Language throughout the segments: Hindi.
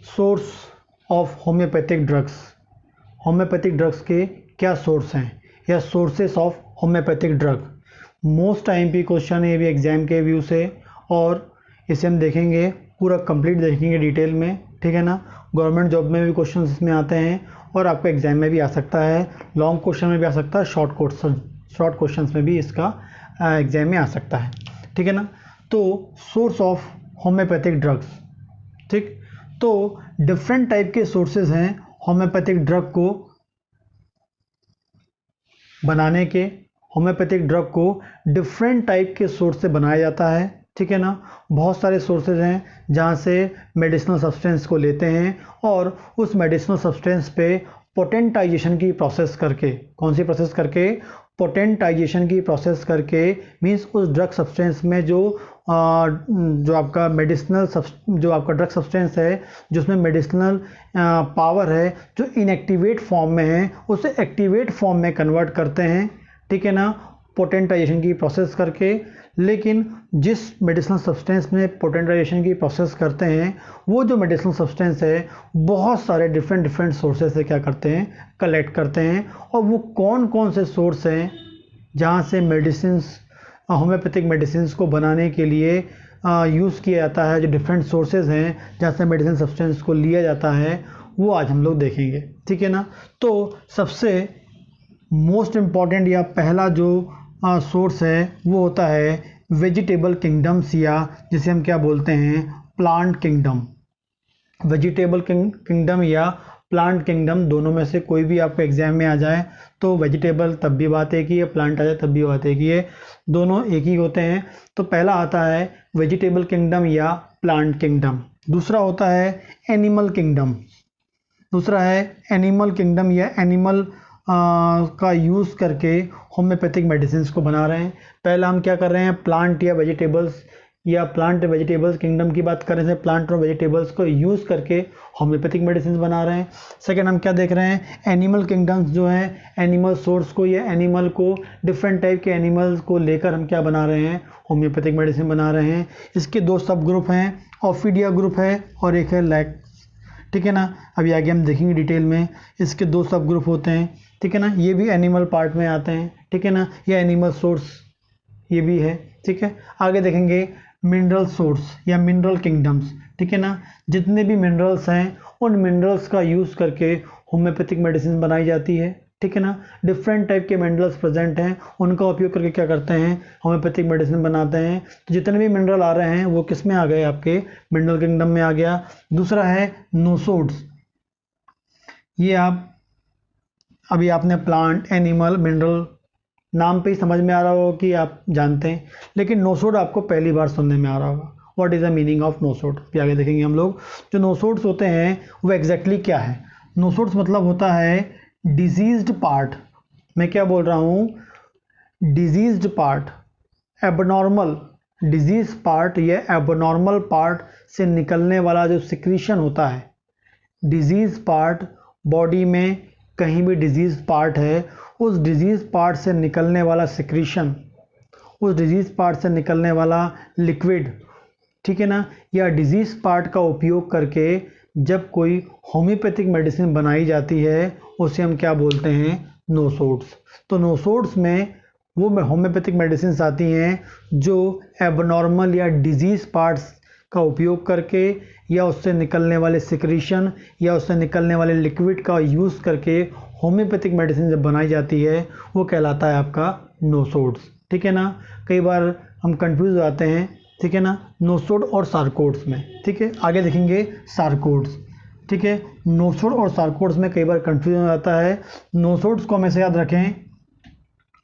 Source of homeopathic drugs. Homeopathic drugs के क्या सोर्स हैं या sources of homeopathic drug. Most time पे क्वेश्चन है ये भी एग्जाम के व्यू से, और इसे हम देखेंगे पूरा कंप्लीट देखेंगे डिटेल में, ठीक है ना। गवर्नमेंट जॉब में भी क्वेश्चन इसमें आते हैं और आपको एग्जाम में भी आ सकता है, लॉन्ग क्वेश्चन में भी आ सकता है, शॉर्ट क्वेश्चन में भी इसका एग्जाम में आ सकता है, ठीक है ना। तो सोर्स ऑफ होम्योपैथिक ड्रग्स, ठीक। तो डिफरेंट टाइप के सोर्सेज हैं होम्योपैथिक ड्रग को बनाने के। होम्योपैथिक ड्रग को डिफरेंट टाइप के सोर्स से बनाया जाता है, ठीक है ना। बहुत सारे सोर्सेज हैं जहाँ से मेडिसिनल सब्सटेंस को लेते हैं और उस मेडिसिनल सब्सटेंस पे पोटेंटाइजेशन की प्रोसेस करके, कौन सी प्रोसेस करके, पोटेंटाइजेशन की प्रोसेस करके, मींस उस ड्रग सब्सटेंस में जो आपका जो आपका ड्रग सब्सटेंस है, जिसमें मेडिसिनल पावर है, जो इनएक्टिवेट फॉर्म में है, उसे एक्टिवेट फॉर्म में कन्वर्ट करते हैं, ठीक है ना, पोटेंटाइजेशन की प्रोसेस करके। लेकिन जिस मेडिसिनल सब्सटेंस में पोटेंटाइजेशन की प्रोसेस करते हैं, वो जो मेडिसिनल सब्सटेंस है बहुत सारे डिफरेंट सोर्सेज से क्या करते हैं, कलेक्ट करते हैं। और वो कौन कौन से सोर्स हैं जहाँ से होम्योपैथिक मेडिसिन को बनाने के लिए यूज़ किया जाता है, जो डिफरेंट सोर्सेज हैं जहाँ से मेडिसिन सब्सटेंस को लिया जाता है, वो आज हम लोग देखेंगे, ठीक है ना। तो सबसे मोस्ट इम्पॉर्टेंट या पहला जो सोर्स है वो होता है वेजिटेबल किंगडम्स, या जिसे हम क्या बोलते हैं, प्लांट किंगडम। वेजिटेबल किंगडम या प्लांट किंगडम, दोनों में से कोई भी आपको एग्जाम में आ जाए तो वेजिटेबल तब भी बात एक ही है, प्लांट आ जाए तब भी बात एक ही है, दोनों एक ही होते हैं। तो पहला आता है वेजिटेबल किंगडम या प्लांट किंगडम। दूसरा होता है एनिमल किंगडम। दूसरा है एनिमल किंगडम या एनिमल का यूज़ करके होम्योपैथिक मेडिसिन को बना रहे हैं। पहला हम क्या कर रहे हैं, प्लांट या वेजिटेबल्स किंगडम की बात कर रहे हैं, प्लांट और वेजिटेबल्स को यूज़ करके होम्योपैथिक मेडिसिन बना रहे हैं। सेकेंड हम क्या देख रहे हैं, एनिमल किंगडम्स जो हैं, एनिमल सोर्स को या एनिमल को, डिफरेंट टाइप के एनिमल्स को लेकर हम क्या बना रहे हैं, होम्योपैथिक मेडिसिन बना रहे हैं। इसके दो सब ग्रुप हैं, ऑफिडिया ग्रुप है और एक है लैक्स, ठीक है ना। अभी आगे हम देखेंगे डिटेल में, इसके दो सब ग्रुप होते हैं, ठीक है ना। ये भी एनिमल पार्ट में आते हैं, ठीक है ना, ये एनिमल सोर्स ये भी है, ठीक है। आगे देखेंगे मिनरल सोर्स या मिनरल किंगडम्स, ठीक है ना। जितने भी मिनरल्स हैं उन मिनरल्स का यूज़ करके होम्योपैथिक मेडिसिन बनाई जाती है, ठीक है ना। डिफरेंट टाइप के मिनरल्स प्रेजेंट हैं, उनका उपयोग करके क्या करते हैं, होम्योपैथिक मेडिसिन बनाते हैं। तो जितने भी मिनरल आ रहे हैं वो किस में आ गए, आपके मिनरल किंगडम में आ गया। दूसरा है नोसोड्स। ये अभी आपने प्लांट, एनिमल, मिनरल नाम पे ही समझ में आ रहा होगा कि आप जानते हैं, लेकिन नोसोड आपको पहली बार सुनने में आ रहा होगा। What is the meaning of nosode, फिर आगे देखेंगे हम लोग। जो नोसोड्स होते हैं वो एग्जैक्टली क्या है। नोसोड्स मतलब होता है डिजीज्ड पार्ट। मैं क्या बोल रहा हूँ, diseased part, abnormal disease part या एबनॉर्मल पार्ट से निकलने वाला जो सिक्रीशन होता है। डिजीज पार्ट, बॉडी में कहीं भी डिजीज पार्ट है, उस डिजीज पार्ट से निकलने वाला सिक्रीशन, उस डिजीज पार्ट से निकलने वाला लिक्विड, ठीक है ना, या डिजीज पार्ट का उपयोग करके जब कोई होम्योपैथिक मेडिसिन बनाई जाती है उसे हम क्या बोलते हैं, नोसोड्स। तो नोसोड्स में वो होम्योपैथिक मेडिसिन आती हैं जो एबनॉर्मल या डिजीज पार्ट्स का उपयोग करके या उससे निकलने वाले सिक्रीशन या उससे निकलने वाले लिक्विड का यूज़ करके होम्योपैथिक मेडिसिन जब बनाई जाती है वो कहलाता है आपका नोसोड्स, ठीक है ना। कई बार हम कंफ्यूज हो जाते हैं, ठीक है ना, नोसोड और सार्कोड्स में, ठीक है। आगे देखेंगे सार्कोड्स, ठीक है। नोसोड और सार्कोड्स में कई बार कंफ्यूजन हो जाता है। नोसोड्स को हमेशा याद रखें,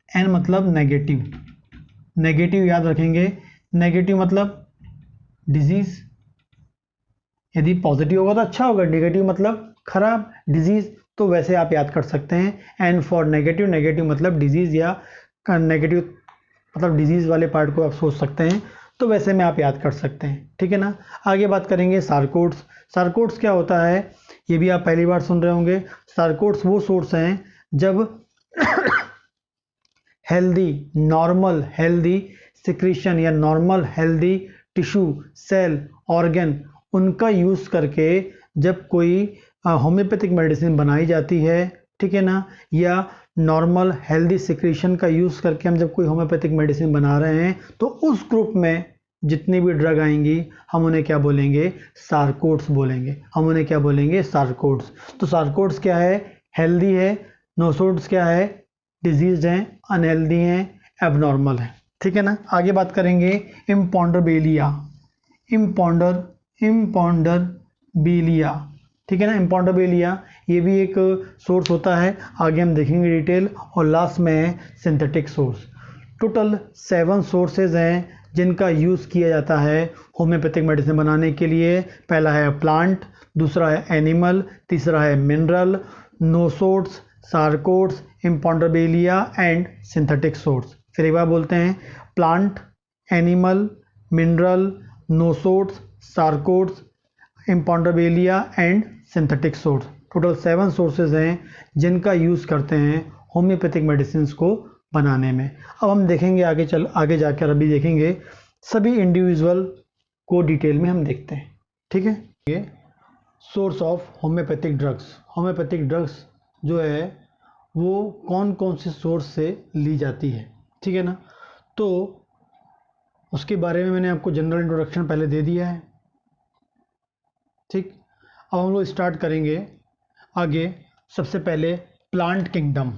एन मतलब नेगेटिव, नेगेटिव याद रखेंगे। नेगेटिव मतलब डिजीज, यदि पॉजिटिव होगा तो अच्छा होगा, नेगेटिव मतलब खराब, डिजीज, तो वैसे आप याद कर सकते हैं। एन फॉर नेगेटिव, नेगेटिव मतलब डिजीज या नेगेटिव मतलब डिजीज वाले पार्ट को आप सोच सकते हैं, तो वैसे में आप याद कर सकते हैं, ठीक है ना। आगे बात करेंगे सार्कोड्स। सार्कोड्स क्या होता है, ये भी आप पहली बार सुन रहे होंगे। सार्कोड्स वो सोर्स हैं जब हेल्दी, नॉर्मल हेल्दी सिक्रीशन या normal healthy tissue, cell, organ, उनका यूज़ करके जब कोई होम्योपैथिक मेडिसिन बनाई जाती है, ठीक है ना, या नॉर्मल हेल्दी सिक्रीशन का यूज़ करके हम जब कोई होम्योपैथिक मेडिसिन बना रहे हैं, तो उस ग्रुप में जितनी भी ड्रग आएंगी हम उन्हें क्या बोलेंगे, सार्कोड्स बोलेंगे। हम उन्हें क्या बोलेंगे, सार्कोड्स। तो सार्कोड्स क्या है, हेल्दी है। नोसोड्स क्या है, डिजीज हैं, अनहेल्दी हैं, एबनॉर्मल है, ठीक है ना। आगे बात करेंगे इम्पॉन्डरबेलिया। इम्पॉन्डरबेलिया, ठीक है ना। इम्पॉन्डरबेलिया ये भी एक सोर्स होता है, आगे हम देखेंगे डिटेल। और लास्ट में है सिंथेटिक सोर्स। टोटल 7 सोर्सेज हैं जिनका यूज़ किया जाता है होम्योपैथिक मेडिसिन बनाने के लिए। पहला है प्लांट, दूसरा है एनिमल, तीसरा है mineral, nosodes, sarcodes, imponderabilia and synthetic source. फिर एक बार बोलते हैं, plant, animal, mineral, nosodes, sarcodes, imponderabilia and synthetic source. Total 7 sources हैं जिनका यूज़ करते हैं होम्योपैथिक मेडिसिन को बनाने में। अब हम देखेंगे आगे जाकर अभी देखेंगे सभी इंडिविजुअल को डिटेल में हम देखते हैं, ठीक है। ये source of homeopathic drugs. Homeopathic drugs जो है वो कौन कौन से सोर्स से ली जाती है, ठीक है ना। तो उसके बारे में मैंने आपको जनरल इंट्रोडक्शन पहले दे दिया है, ठीक। अब हम लोग स्टार्ट करेंगे आगे। सबसे पहले प्लांट किंगडम।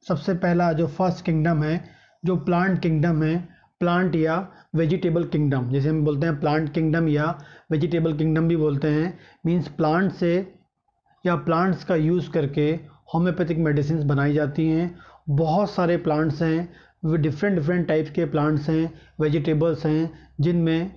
सबसे पहला जो फर्स्ट किंगडम है, जो प्लांट किंगडम है, प्लांट या वेजिटेबल किंगडम, जैसे हम बोलते हैं प्लांट किंगडम या वेजिटेबल किंगडम भी बोलते हैं। मींस प्लांट से या प्लांट्स का यूज़ करके होम्योपैथिक मेडिसिन बनाई जाती हैं। बहुत सारे प्लांट्स हैं, डिफरेंट टाइप के प्लांट्स हैं, वेजिटेबल्स हैं जिनमें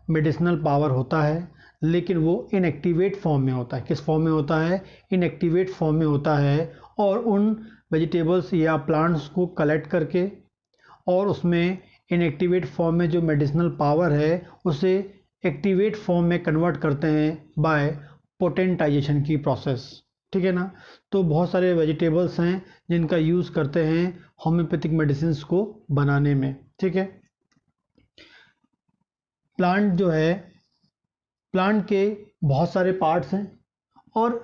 मेडिसिनल पावर होता है, लेकिन वो इनएक्टिवेट फॉर्म में होता है। किस फॉर्म में होता है, इनएक्टिवेट फॉर्म में होता है। और उन वेजिटेबल्स या प्लांट्स को कलेक्ट करके और उसमें इनएक्टिवेट फॉर्म में जो मेडिसिनल पावर है उसे एक्टिवेट फॉर्म में कन्वर्ट करते हैं बाय पोटेंटाइजेशन की प्रोसेस, ठीक है ना। तो बहुत सारे वेजिटेबल्स हैं जिनका यूज़ करते हैं होम्योपैथिक मेडिसिन को बनाने में, ठीक है। प्लांट जो है, प्लांट के बहुत सारे पार्ट्स हैं और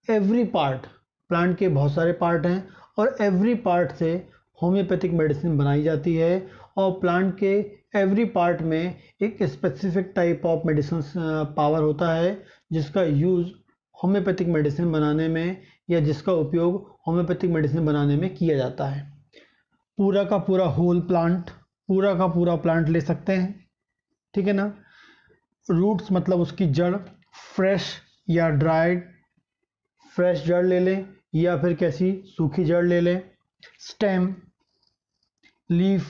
एवरी पार्ट, प्लांट के बहुत सारे पार्ट हैं और एवरी पार्ट से होम्योपैथिक मेडिसिन बनाई जाती है। और प्लांट के एवरी पार्ट में एक specific type of medicine power होता है जिसका यूज़ होम्योपैथिक मेडिसिन बनाने में या जिसका उपयोग होम्योपैथिक मेडिसिन बनाने में किया जाता है। पूरा का पूरा होल प्लांट, पूरा का पूरा प्लांट ले सकते हैं, ठीक है ना। रूट्स मतलब उसकी जड़, फ्रेश या ड्राइड, फ्रेश जड़ ले लें या फिर कैसी सूखी जड़ ले लें। Stem, leaf,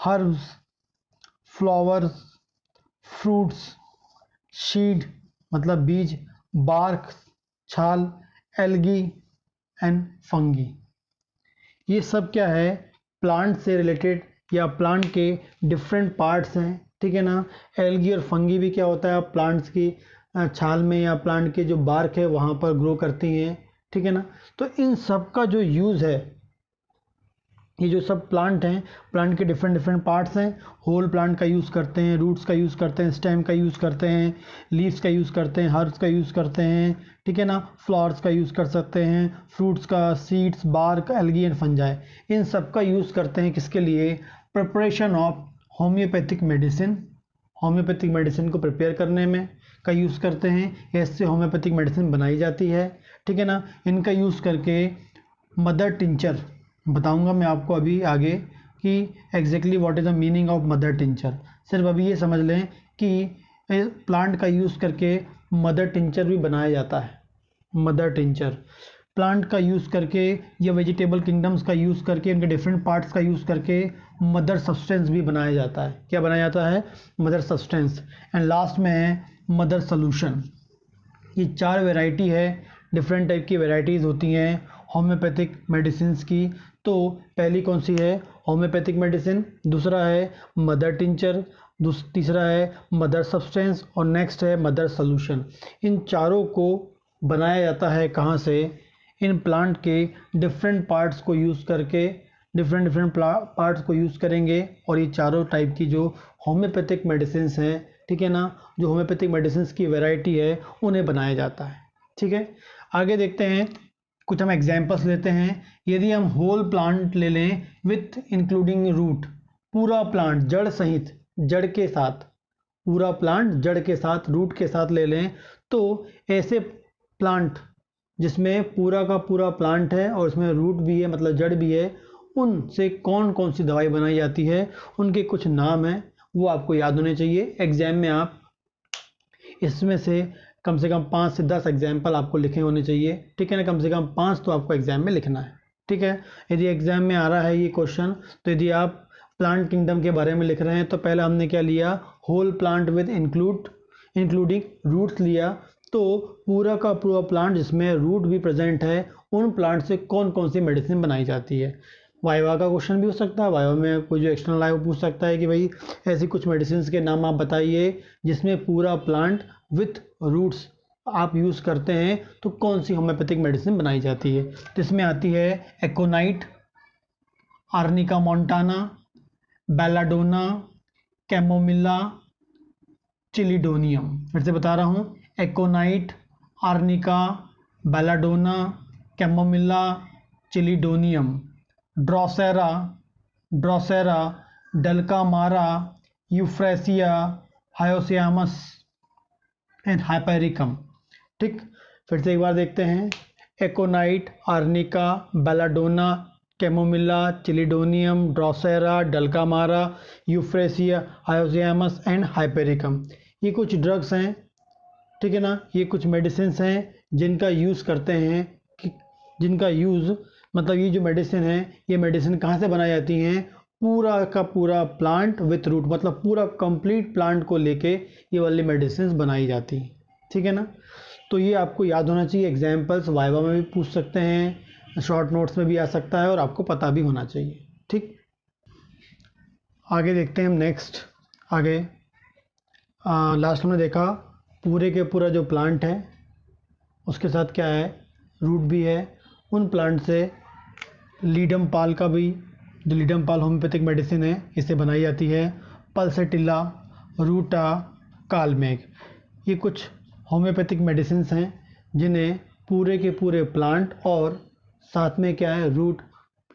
herbs, flowers, fruits, शीड मतलब बीज, बार्क छाल, एल्गी एंड फंगी। ये सब क्या है, प्लांट से रिलेटेड या प्लांट के डिफरेंट पार्ट्स हैं, ठीक है ना। एल्गी और फंगी भी क्या होता है, प्लांट्स की छाल में या प्लांट के जो बार्क है वहाँ पर ग्रो करती हैं, ठीक है ना। तो इन सब का जो यूज़ है, ये जो सब प्लांट हैं, प्लांट के डिफरेंट पार्ट्स हैं। होल प्लांट का यूज़ करते हैं, रूट्स का यूज़ करते हैं, स्टेम का यूज़ करते हैं, लीव्स का यूज़ करते हैं, हर्ब्स का यूज़ करते हैं, ठीक है ना। फ्लावर्स का यूज़ कर सकते हैं, फ्रूट्स का, seeds, bark, algae and fungi, इन सब का यूज़ करते हैं किसके लिए, preparation of homeopathic medicine. Homeopathic medicine को प्रिपेयर करने में का यूज़ करते हैं, इससे होम्योपैथिक मेडिसिन बनाई जाती है, ठीक है ना। इनका यूज़ करके मदर टिंचर बताऊंगा मैं आपको अभी आगे कि exactly what is the meaning of mother tincture. सिर्फ अभी ये समझ लें कि प्लांट का यूज़ करके मदर टिंचर भी बनाया जाता है। मदर टिंचर प्लांट का यूज़ करके या वेजिटेबल किंगडम्स का यूज़ करके, इनके डिफरेंट पार्ट्स का यूज़ करके मदर सब्सटेंस भी बनाया जाता है। क्या बनाया जाता है, मदर सब्सटेंस। एंड लास्ट में है मदर सॉल्यूशन। ये 4 वैरायटी है, डिफरेंट टाइप की वैरायटीज़ होती हैं होम्योपैथिक मेडिसिन की। तो पहली कौन सी है, होम्योपैथिक मेडिसिन, दूसरा है मदर टिंचर, तीसरा है मदर सब्सटेंस और नेक्स्ट है मदर सॉल्यूशन। इन चारों को बनाया जाता है कहाँ से, इन प्लांट के डिफरेंट पार्ट्स को यूज़ करके, डिफरेंट पार्ट्स को यूज़ करेंगे और ये चारों टाइप की जो होम्योपैथिक मेडिसिन हैं ठीक है ना, जो होम्योपैथिक मेडिसिन की वैरायटी है उन्हें बनाया जाता है। ठीक है, आगे देखते हैं, कुछ हम एग्जांपल्स लेते हैं। यदि हम होल प्लांट ले लें विथ इंक्लूडिंग रूट, पूरा प्लांट जड़ सहित, जड़ के साथ, पूरा प्लांट जड़ के साथ रूट के साथ ले लें, तो ऐसे प्लांट जिसमें पूरा का पूरा प्लांट है और उसमें रूट भी है मतलब जड़ भी है, उनसे कौन कौन सी दवाई बनाई जाती है, उनके कुछ नाम हैं, वो आपको याद होने चाहिए। एग्जाम में आप इसमें से कम 5 से 10 एग्जाम्पल आपको लिखे होने चाहिए। ठीक है ना, कम से कम 5 तो आपको एग्जाम में लिखना है। ठीक है, यदि एग्जाम में आ रहा है ये क्वेश्चन, तो यदि आप प्लांट किंगडम के बारे में लिख रहे हैं तो पहले हमने क्या लिया, whole plant with including roots लिया। तो पूरा का पूरा प्लांट जिसमें रूट भी प्रेजेंट है, उन प्लांट से कौन कौन सी मेडिसिन बनाई जाती है। वाइवा का क्वेश्चन भी हो सकता है, वाइवा में कोई जो एक्सटर्नल आए वो पूछ सकता है कि भाई ऐसी कुछ मेडिसिन के नाम आप बताइए जिसमें पूरा प्लांट विथ रूट्स आप यूज़ करते हैं, तो कौन सी होम्योपैथिक मेडिसिन बनाई जाती है। तो इसमें आती है Aconite, Arnica montana, Belladonna, Chamomilla, Chelidonium. फिर से बता रहा हूँ, Aconite, Arnica, Belladonna, Chamomilla, Chelidonium, Drosera, Dulcamara, Euphrasia, Hyoscyamus and Hypericum. ठीक, फिर से एक बार देखते हैं, Aconite, Arnica, Belladonna, Chamomilla, Chelidonium, Drosera, Dulcamara, Euphrasia, Hyoscyamus and Hypericum. ये कुछ ड्रग्स हैं, ठीक है ना, ये कुछ मेडिसिन हैं जिनका यूज़ करते हैं, जिनका यूज़ मतलब ये जो मेडिसिन है, ये मेडिसिन कहाँ से बनाई जाती हैं, पूरा का पूरा प्लांट विथ रूट, मतलब पूरा कंप्लीट प्लांट को लेके ये वाली मेडिसिन बनाई जाती हैं। ठीक है ना, तो ये आपको याद होना चाहिए। एग्जाम्पल्स वाइवा में भी पूछ सकते हैं, शॉर्ट नोट्स में भी आ सकता है और आपको पता भी होना चाहिए। ठीक, आगे देखते हैं हम नेक्स्ट। आगे लास्ट में देखा पूरे के पूरा जो प्लांट है उसके साथ क्या है, रूट भी है। उन प्लांट से लीडम पाल का भी, जो लीडम पाल होम्योपैथिक मेडिसिन है, इससे बनाई जाती है। पल्सेटिला, रूटा, कालमेघ, ये कुछ होम्योपैथिक मेडिसिन हैं जिन्हें पूरे के पूरे प्लांट और साथ में क्या है, रूट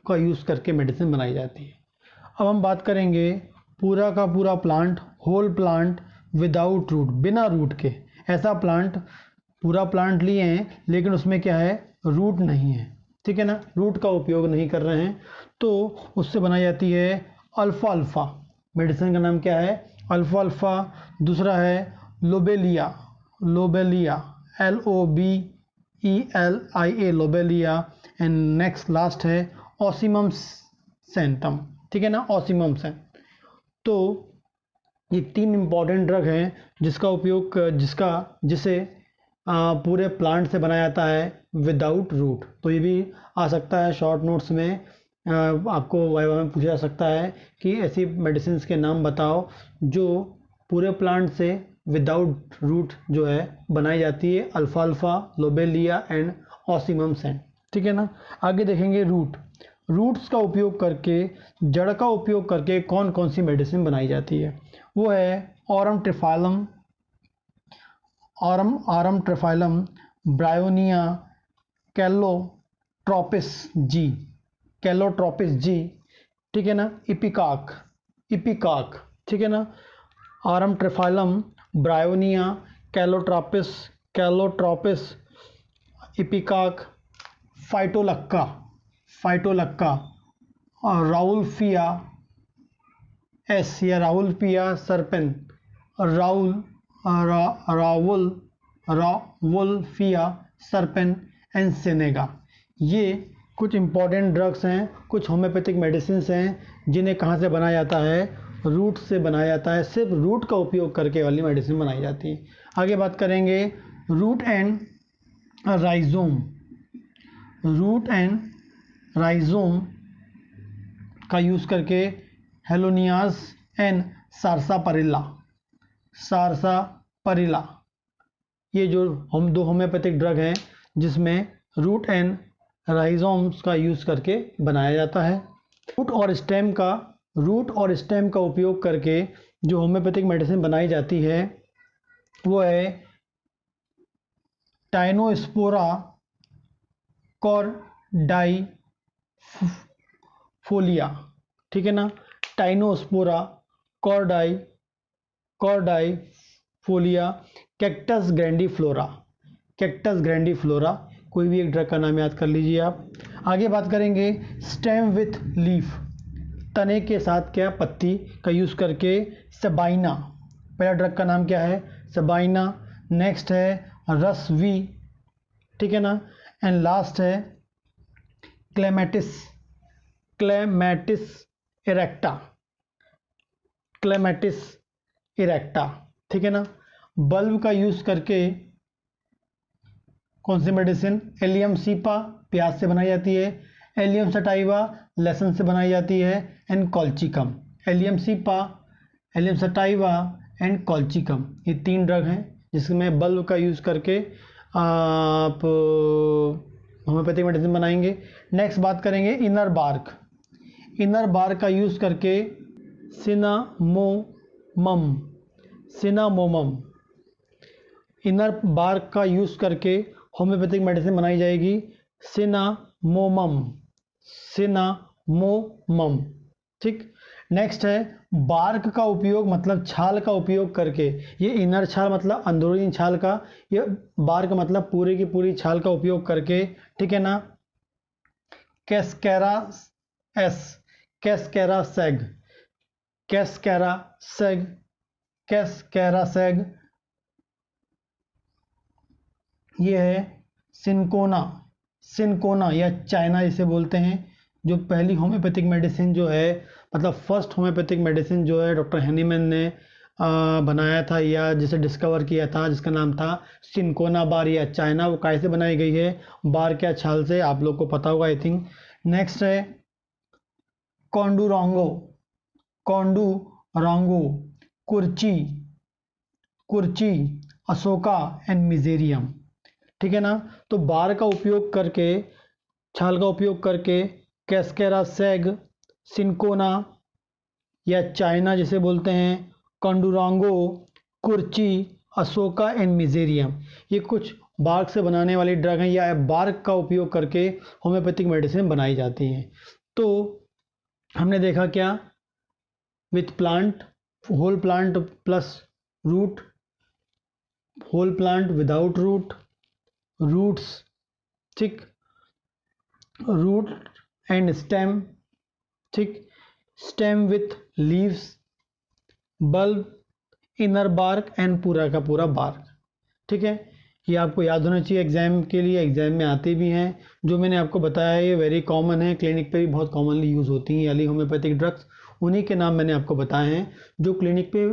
का यूज़ करके मेडिसिन बनाई जाती है। अब हम बात करेंगे पूरा का पूरा plant, whole plant without root, बिना रूट के। ऐसा प्लांट, पूरा प्लांट लिए हैं लेकिन उसमें क्या है, रूट नहीं है। ठीक है ना, रूट का उपयोग नहीं कर रहे हैं, तो उससे बनाई जाती है अल्फ़ा अल्फ़ा। मेडिसिन का नाम क्या है, अल्फ़ा अल्फ़ा। दूसरा है lobelia, LOBELIA, lobelia. And next last है ऑसिमम सेंटम। ठीक है ना, ऑसिमम सेंट। तो ये 3 इम्पॉर्टेंट ड्रग हैं जिसे पूरे प्लांट से बनाया जाता है विदाउट रूट। तो ये भी आ सकता है शॉर्ट नोट्स में, आपको वाइवा में पूछा जा सकता है कि ऐसी मेडिसिन के नाम बताओ जो पूरे प्लांट से विदाउट रूट जो है बनाई जाती है। अल्फ़ा अल्फ़ा, लोबेलिया एंड ऑसिमम सेंट। ठीक है ना, आगे देखेंगे रूट्स का उपयोग करके, जड़ का उपयोग करके कौन कौन सी मेडिसिन बनाई जाती है। वो है ऑरम ट्रिफाइलम, ब्रायोनिया, कैलोट्रोपिस जी। ठीक है ना, इपिकाक। ठीक है ना, Arum triphyllum, Bryonia, Calotropis, Ipecac, Phytolacca और Rauwolfia serpen, Rauwolfia serpen and Senega. ये कुछ इंपॉर्टेंट ड्रग्स हैं, कुछ होम्योपैथिक मेडिसिन हैं जिन्हें कहाँ से बनाया जाता है, रूट से बनाया जाता है। सिर्फ रूट का उपयोग करके वाली मेडिसिन बनाई जाती है। आगे बात करेंगे रूट एंड राइजोम का यूज़ करके हेलोनियास एंड सारसापरिला, ये जो हम 2 होम्योपैथिक ड्रग हैं जिसमें रूट एंड राइजोम्स का यूज़ करके बनाया जाता है। रूट और स्टेम का उपयोग करके जो होम्योपैथिक मेडिसिन बनाई जाती है वो है टाइनोस्पोरा कॉर्डाइफोलिया, ठीक है ना, टाइनोस्पोरा कॉर्डाइफोलिया, कैक्टस ग्रैंडिफ्लोरा, कैक्टस ग्रैंडिफ्लोरा, कोई भी एक ड्रग का नाम याद कर लीजिए आप। आगे बात करेंगे स्टेम विथ लीफ, तने के साथ क्या पत्ती का यूज़ करके सबाइना, पहला ड्रग का नाम क्या है सबाइना। नेक्स्ट है रसवी, ठीक है ना, एंड लास्ट है clematis, clematis erecta, clematis erecta, ठीक है ना। बल्ब का यूज़ करके कौन सी मेडिसिन, एलियम सीपा प्याज से बनाई जाती है, एलियम सटाइवा लहसुन से बनाई जाती है, and colchicum, allium cepa, allium sativa and colchicum, ये 3 ड्रग हैं जिसमें बल्ब का यूज़ करके आप होम्योपैथिक मेडिसिन बनाएंगे। नेक्स्ट बात करेंगे इनर बार्क, इनर बार्क का यूज़ करके सिनामोमम, सिनामोमम, इनर बार्क का यूज़ करके होम्योपैथिक मेडिसिन बनाई जाएगी, सिनामोमम, सिनामोमम, ठीक। नेक्स्ट है बार्क का उपयोग मतलब छाल का उपयोग करके, ये इनर छाल मतलब अंदरूनी छाल का, ये बार्क मतलब पूरी की पूरी छाल का उपयोग करके, ठीक है ना। कैस्कैरा एस, कैस्कैरा सेग, कैस्कैरा सेग, कैस्कैरा सेग, ये है सिनकोना, सिनकोना या चाइना जिसे बोलते हैं, जो पहली होम्योपैथिक मेडिसिन जो है मतलब फर्स्ट होम्योपैथिक मेडिसिन जो है डॉक्टर हैनीमैन ने बनाया था या जिसे डिस्कवर किया था, जिसका नाम था सिनकोना बार या चाइना। वो कैसे बनाई गई है, बार क्या छाल से, आप लोग को पता होगा आई थिंक। नेक्स्ट है कॉन्डुरोंगो, कॉन्डुरोंगो, कुर्ची, कुर्ची, अशोका एंड मिजेरियम, ठीक है ना। तो बार का उपयोग करके, छाल का उपयोग करके कैस्केरा सेग, सिनकोना या चाइना जिसे बोलते हैं, कॉन्डुरोंगो, कुर्ची, अशोका एंड मिजेरियम, ये कुछ बार्क से बनाने वाली ड्रग हैं या बार्क का उपयोग करके होम्योपैथिक मेडिसिन बनाई जाती हैं। तो हमने देखा क्या, with plant, whole plant plus root, whole plant without root, roots, ठीक, रूट एंड स्टेम, ठीक, stem with leaves, bulb, inner bark and पूरा का पूरा बार्क, ठीक है। ये आपको याद होना चाहिए एग्जाम के लिए, एग्जाम में आते भी हैं। जो मैंने आपको बताया है ये वेरी कॉमन है, क्लिनिक पे भी बहुत कॉमनली यूज़ होती हैं याली होम्योपैथिक ड्रग्स, उन्हीं के नाम मैंने आपको बताए हैं जो क्लिनिक पे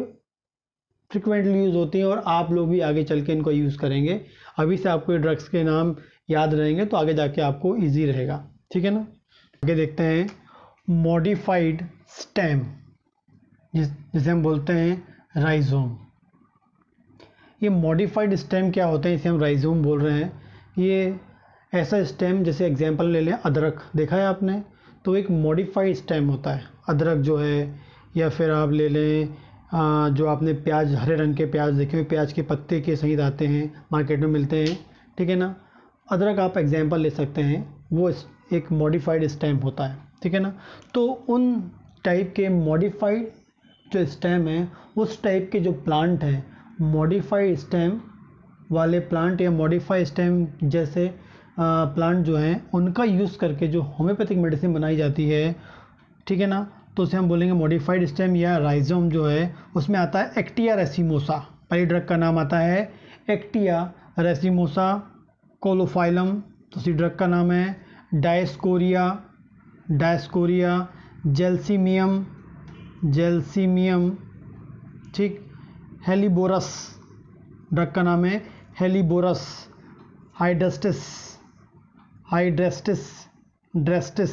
फ्रिक्वेंटली यूज़ होती हैं और आप लोग भी आगे चल के इनको यूज़ करेंगे। अभी से आपको ये ड्रग्स के नाम याद रहेंगे तो आगे जाके आपको ईजी रहेगा, ठीक है ना। आगे देखते हैं मॉडिफाइड स्टेम, जिसे हम बोलते हैं राइजोम। ये मॉडिफाइड स्टेम क्या होते हैं, इसे हम राइजोम बोल रहे हैं। ये ऐसा स्टेम, जैसे एग्जांपल ले लें अदरक, देखा है आपने, तो एक मॉडिफाइड स्टेम होता है अदरक जो है, या फिर आप ले लें जो आपने प्याज, हरे रंग के प्याज देखे हुए, प्याज के पत्ते के सहित आते हैं, मार्केट में मिलते हैं, ठीक है ना। अदरक आप एग्जांपल ले सकते हैं, वो एक मॉडिफाइड स्टेम होता है, ठीक है ना। तो उन टाइप के मॉडिफाइड जो स्टेम है, उस टाइप के जो प्लांट हैं, मॉडिफाइड स्टेम वाले प्लांट या मॉडिफाइड स्टेम जैसे प्लांट जो हैं, उनका यूज़ करके जो होम्योपैथिक मेडिसिन बनाई जाती है, ठीक है ना, तो उसे हम बोलेंगे मॉडिफाइड स्टेम या राइजोम जो है। उसमें आता है एक्टिया रेसिमोसा, पहली ड्रग का नाम आता है एक्टिया रेसिमोसा कोलोफाइलम, दूसरी ड्रग का नाम है डायस्कोरिया, डायस्कोरिया जेल्सीमियम, जेल्सीमियम, ठीक, हेलिबोरस, ड्रग का नाम है हेलिबोरस, हाइड्रेस्टिस, हाइड्रेस्टिस, ड्रेस्टिस,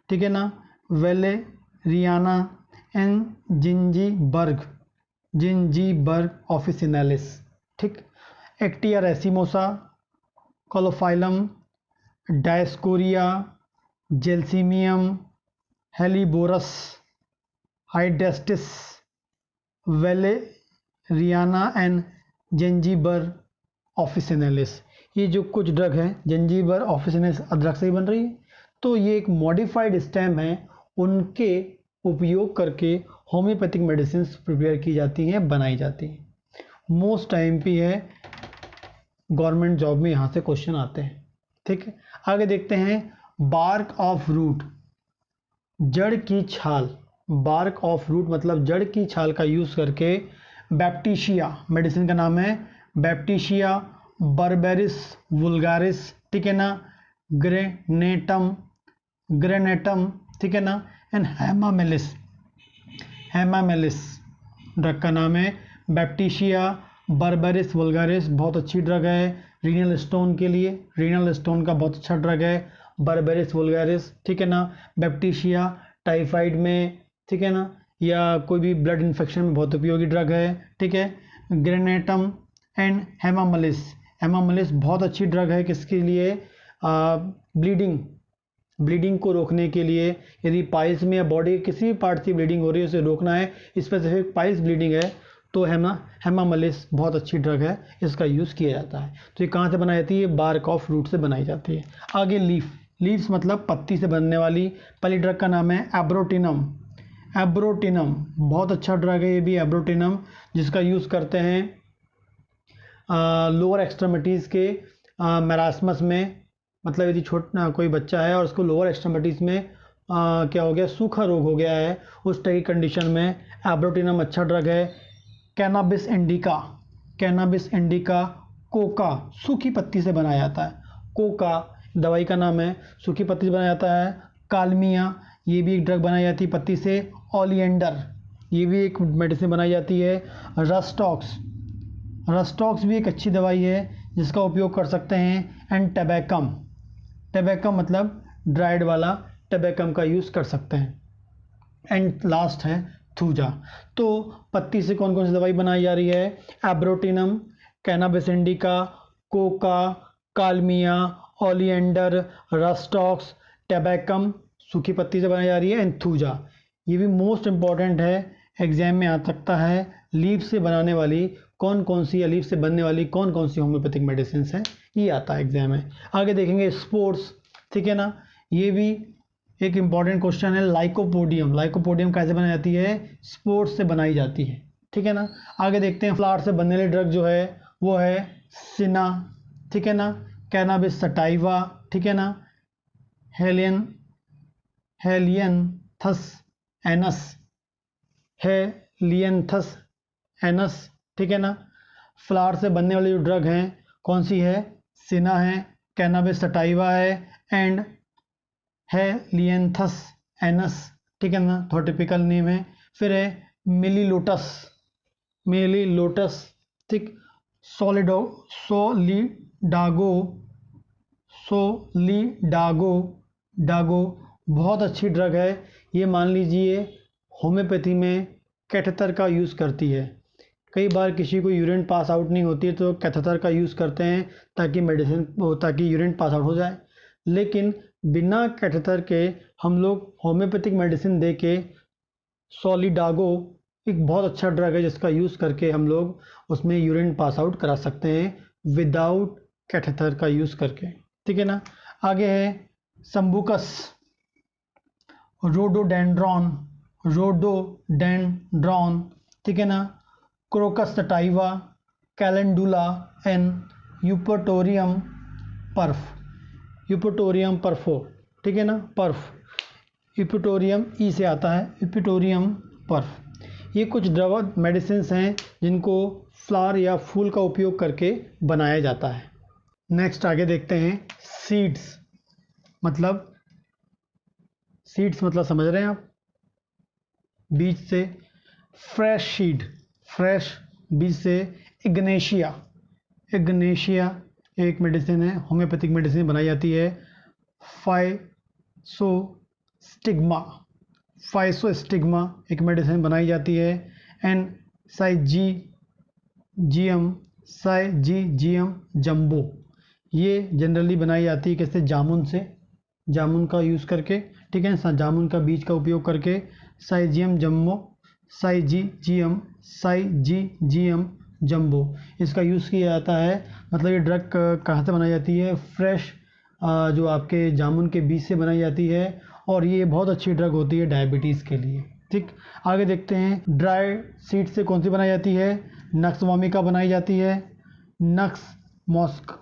ठीक है ना, Valeriana and Zingiber, Zingiber officinalis, ठीक। Actaea racemosa, Caulophyllum, Dioscorea, Gelsemium, Helleborus, Hydrastis, Valeriana and Zingiber officinalis. ये जो कुछ ड्रग हैं, जिंजीबर ऑफिसिनेलिस अदरक से ही बन रही है। तो ये एक मॉडिफाइड स्टेम है, उनके उपयोग करके होम्योपैथिक मेडिसिन प्रिपेयर की जाती हैं, बनाई जाती हैं। मोस्ट टाइम पे है, गवर्नमेंट जॉब में यहाँ से क्वेश्चन आते हैं। ठीक है, आगे देखते हैं। बार्क ऑफ रूट, जड़ की छाल। बार्क ऑफ रूट मतलब जड़ की छाल का यूज करके बैप्टीशिया, मेडिसिन का नाम है बैप्टीशिया बर्बेरिस वुल्गारिस, ठीक है ना, ग्रेनेटम, ठीक है ना, एंड हेमामेलिस, हेमामेलिस ड्रग का नाम है बैप्टीशिया बर्बेरिस वुल्गारिस। बहुत अच्छी ड्रग है रीनल स्टोन के लिए, रीनल स्टोन का बहुत अच्छा ड्रग है बर्बेरिस वुल्गारिस, ठीक है ना। बैप्टीशिया टाइफाइड में, ठीक है ना, या कोई भी ब्लड इन्फेक्शन में बहुत उपयोगी ड्रग है, ठीक है। ग्रेनेटम एंड हेमामेलिस, हेमामेलिस बहुत अच्छी ड्रग है किसके लिए, ब्लीडिंग को रोकने के लिए। यदि पाइल्स में या बॉडी के किसी भी पार्ट से ब्लीडिंग हो रही है उसे रोकना है, स्पेसिफिक पाइल्स ब्लीडिंग है, तो हेमामेलिस बहुत अच्छी ड्रग है, इसका यूज़ किया जाता है। तो ये कहाँ से बनाई जाती है, बार्क ऑफ रूट से बनाई जाती है। आगे लीव्स मतलब पत्ती से बनने वाली। पहली ड्रग का नाम है एब्रोटिनम, एब्रोटिनम बहुत अच्छा ड्रग है ये भी एब्रोटिनम, जिसका यूज़ करते हैं लोअर एक्सट्रीमिटीज़ के मैरास्मस में, मतलब यदि छोटा कोई बच्चा है और उसको लोअर एक्सट्रीमिटीज़ में क्या हो गया, सूखा रोग हो गया है, उस टाइप की कंडीशन में एब्रोटिनम अच्छा ड्रग है। Cannabis indica, cannabis indica Coca, सूखी पत्ती से बनाया जाता है, कोका दवाई का नाम है, सूखी पत्ती से बनाया जाता है। कालमिया, ये भी एक ड्रग बनाई जाती है पत्ती से। ओलिएंडर, ये भी एक मेडिसिन बनाई जाती है। रस्टॉक्स, रस्टॉक्स भी एक अच्छी दवाई है जिसका उपयोग कर सकते हैं। एंड टबैकम, टबैकम मतलब ड्राइड वाला टबैकम का यूज़ कर सकते हैं। एंड लास्ट है थूजा। तो पत्ती से कौन कौन सी दवाई बनाई जा रही है, Abrotanum, Cannabis indica, Coca, Kalmia, Oleander, Rhus tox, Tabacum सूखी पत्ती से बनाई जा रही है, एंड थूजा। ये भी मोस्ट इम्पॉर्टेंट है, एग्जाम में आ सकता है। लीफ से बनाने वाली कौन कौन सी, या लीफ से बनने वाली कौन कौन सी होम्योपैथिक मेडिसिन है, ये आता है एग्जाम में। आगे देखेंगे स्पोर्ट्स, ठीक है ना, ये भी एक इम्पॉर्टेंट क्वेश्चन है। लाइकोपोडियम, लाइकोपोडियम कैसे बनाई जाती है, स्पोर्ट्स से बनाई जाती है, ठीक है ना। आगे देखते हैं फ्लावर से बनने वाली ड्रग जो है वो है सिना, ठीक है ना, कैनाबिस सटाइवा, ठीक है ना, हेलियंथस एनस, हेलियंथस एनस, ठीक है ना। फ्लावर से बनने वाली जो ड्रग हैं कौन सी है, सिना है, कैनाबिस सटाइवा है, एंड हेलियंथस एनस, ठीक है ना, थोड़ा टिपिकल नेम है। फिर है मिलीलोटस, मिलीलोटस, ठीक, सोलिडागो बहुत अच्छी ड्रग है। ये मान लीजिए होम्योपैथी में कैथेटर का यूज़ करती है। कई बार किसी को यूरिन पास आउट नहीं होती है तो कैथेटर का यूज़ करते हैं ताकि यूरिन पास आउट हो जाए। लेकिन बिना कैथेटर के हम लोग होम्योपैथिक मेडिसिन दे के, सोलिडागो एक बहुत अच्छा ड्रग है जिसका यूज़ करके हम लोग उसमें यूरिन पास आउट करा सकते हैं विदाउट कैथेटर का यूज़ करके, ठीक है ना। आगे है संबुकस, रोडोडेंड्रॉन, ठीक है ना, क्रोकस सटाइवा, कैलेंडुला एंड यूपटोरियम पर्फ, यूपटोरियम पर्फो, ठीक है ना, पर्फ, यूपटोरियम ई से आता है, यूपटोरियम पर्फ। ये कुछ दवा मेडिसिन हैं जिनको फ्लावर या फूल का उपयोग करके बनाया जाता है। नेक्स्ट आगे देखते हैं सीड्स, मतलब समझ रहे हैं आप, बीज से। फ्रेश सीड, फ्रेश बीज से। इग्नेशिया, इग्नेशिया एक मेडिसिन है, होम्योपैथिक मेडिसिन बनाई जाती है। फाइसोस्टिग्मा, फाइसोस्टिग्मा एक मेडिसिन बनाई जाती है। एंड साइजीजियम जम्बो, ये जनरली बनाई जाती है किससे, जामुन से, जामुन का यूज़ करके, ठीक है, जामुन का बीज का उपयोग करके। साइजीजियम साइजीजियम जम्बो, इसका यूज़ किया जाता है। मतलब ये ड्रग कहाँ से बनाई जाती है? फ्रेश जो आपके जामुन के बीज से बनाई जाती है, और ये बहुत अच्छी ड्रग होती है डायबिटीज़ के लिए। ठीक, आगे देखते हैं। ड्राई सीड से कौन सी बनाई जाती है? नक्स वोमिका बनाई जाती है, नक्स मॉस्क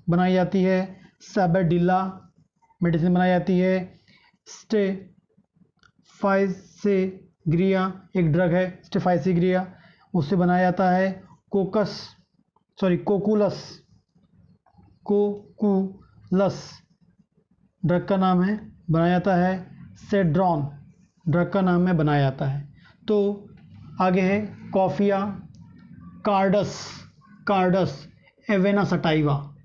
बनाई जाती है, सैबेडिला मेडिसिन बनाई जाती है, स्टेफाइसेग्रिया एक ड्रग है, स्टेफाइसेग्रिया उससे बनाया जाता है। कोकुलस ड्रग का नाम है, बनाया जाता है। सेड्रॉन ड्रग का नाम है, बनाया जाता है। तो आगे है कॉफिया कार्डस एवेना सटाइवा,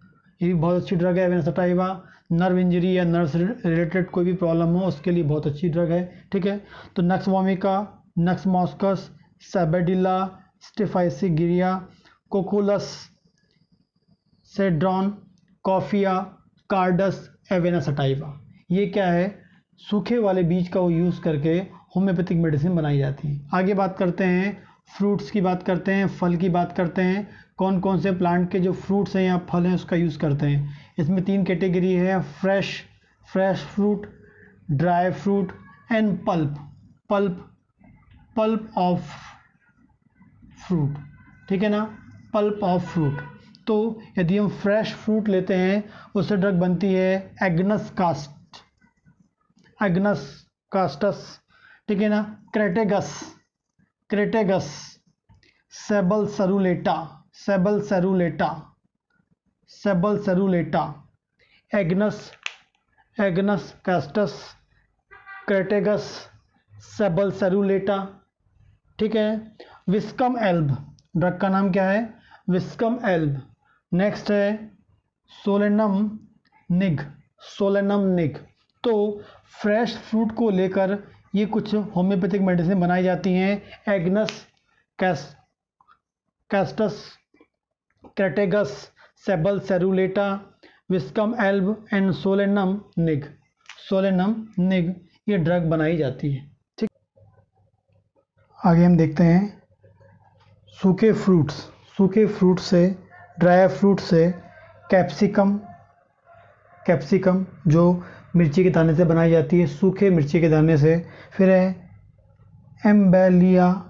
ये भी बहुत अच्छी ड्रग है। एवेना सटाइवा नर्व इंजरी या नर्व से रिलेटेड कोई भी प्रॉब्लम हो उसके लिए बहुत अच्छी ड्रग है। ठीक है, तो Nux vomica, Nux Moschus, Sabadilla, Staphysagria, Cocculus, Cedron, Coffea, Carduus, Avena sativa, ये क्या है? सूखे वाले बीज का वो यूज़ करके होम्योपैथिक मेडिसिन बनाई जाती है। आगे बात करते हैं, फ्रूट्स की बात करते हैं, फल की बात करते हैं। कौन कौन से प्लांट के जो फ्रूट्स हैं या फल हैं उसका यूज़ करते हैं? इसमें 3 कैटेगरी है, fresh fruit, dry fruit and pulp of fruit. ठीक है ना, पल्प ऑफ फ्रूट। तो यदि हम फ्रेश फ्रूट लेते हैं उससे ड्रग बनती है एग्नस कास्टस, ठीक है ना, Crataegus, Sabal सेरुलेटा, agnus castus, Crataegus, Sabal सेरुलेटा। ठीक है, विस्कम एल्ब ड्रग का नाम क्या है? Viscum Elbe. नेक्स्ट है सोलेनम निग। तो फ्रेश फ्रूट को लेकर ये कुछ होम्योपैथिक मेडिसिन बनाई जाती हैं। Agnus castus, Crataegus, Sabal serrulata, Viscum एल्ब एंड सोलेनम निग ये ड्रग बनाई जाती है। ठीक, आगे हम देखते हैं सूखे फ्रूट से, ड्राई फ्रूट से कैप्सिकम जो मिर्ची के दाने से बनाई जाती है, सूखे मिर्ची के दाने से। फिर है एम्बेलिया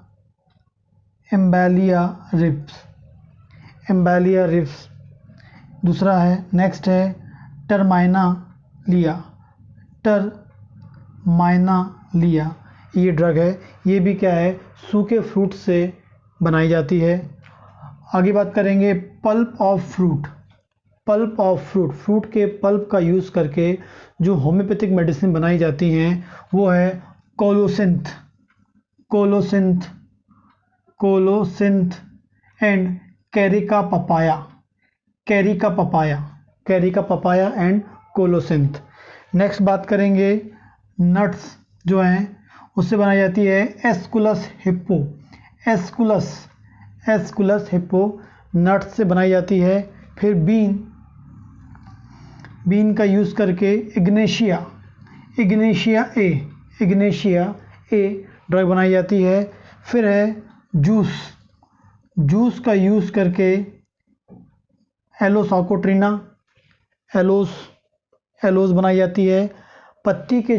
रिप्स दूसरा है। नेक्स्ट है टर्माइना लिया, ये ड्रग है, ये भी क्या है? सूखे फ्रूट से बनाई जाती है। आगे बात करेंगे पल्प ऑफ फ्रूट के पल्प का यूज़ करके जो होम्योपैथिक मेडिसिन बनाई जाती हैं वो है colocynth and Carica papaya and colocynth. Next बात करेंगे नट्स जो हैं उससे बनाई जाती है एस्कुलस हिप्पो नट्स से बनाई जाती है। फिर बीन का यूज़ करके इग्नेशिया ए ड्रग बनाई जाती है। फिर है जूस का यूज़ करके एलोसाकोट्रिना एलोस बनाई जाती है। पत्ती के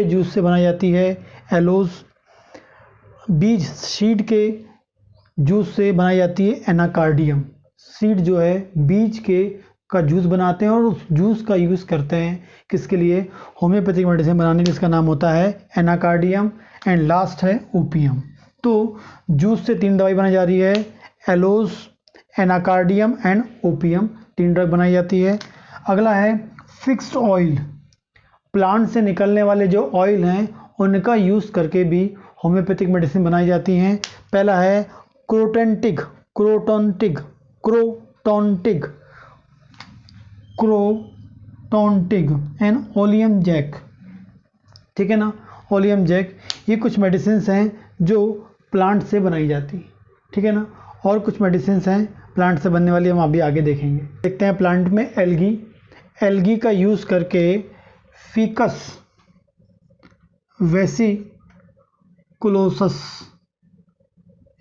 जूस से बनाई जाती है एलोस। बीज सीड के जूस से बनाई जाती है एनाकार्डियम। सीड जो है बीज का जूस बनाते हैं और उस जूस का यूज़ करते हैं किसके लिए? होम्योपैथिक मेडिसिन बनाने के, इसका नाम होता है एनाकार्डियम। एंड लास्ट है ओपियम। तो जूस से 3 दवाई बनाई जा रही है, एलोस, एनाकार्डियम एंड ओपियम, 3 ड्रग बनाई जाती है। अगला है फिक्स्ड ऑयल, प्लांट से निकलने वाले जो ऑयल हैं उनका यूज़ करके भी होम्योपैथिक मेडिसिन बनाई जाती हैं। पहला है क्रोटोंटिग एंड ओलियम जैक। ठीक है ना, ओलियम जैक, ये कुछ मेडिसिन हैं जो प्लांट से बनाई जाती, ठीक है ना। और कुछ मेडिसिन हैं प्लांट से बनने वाली, हम अभी आगे देखेंगे। देखते हैं प्लांट में एल्गी का यूज़ करके फिकस वेसिकुलोसस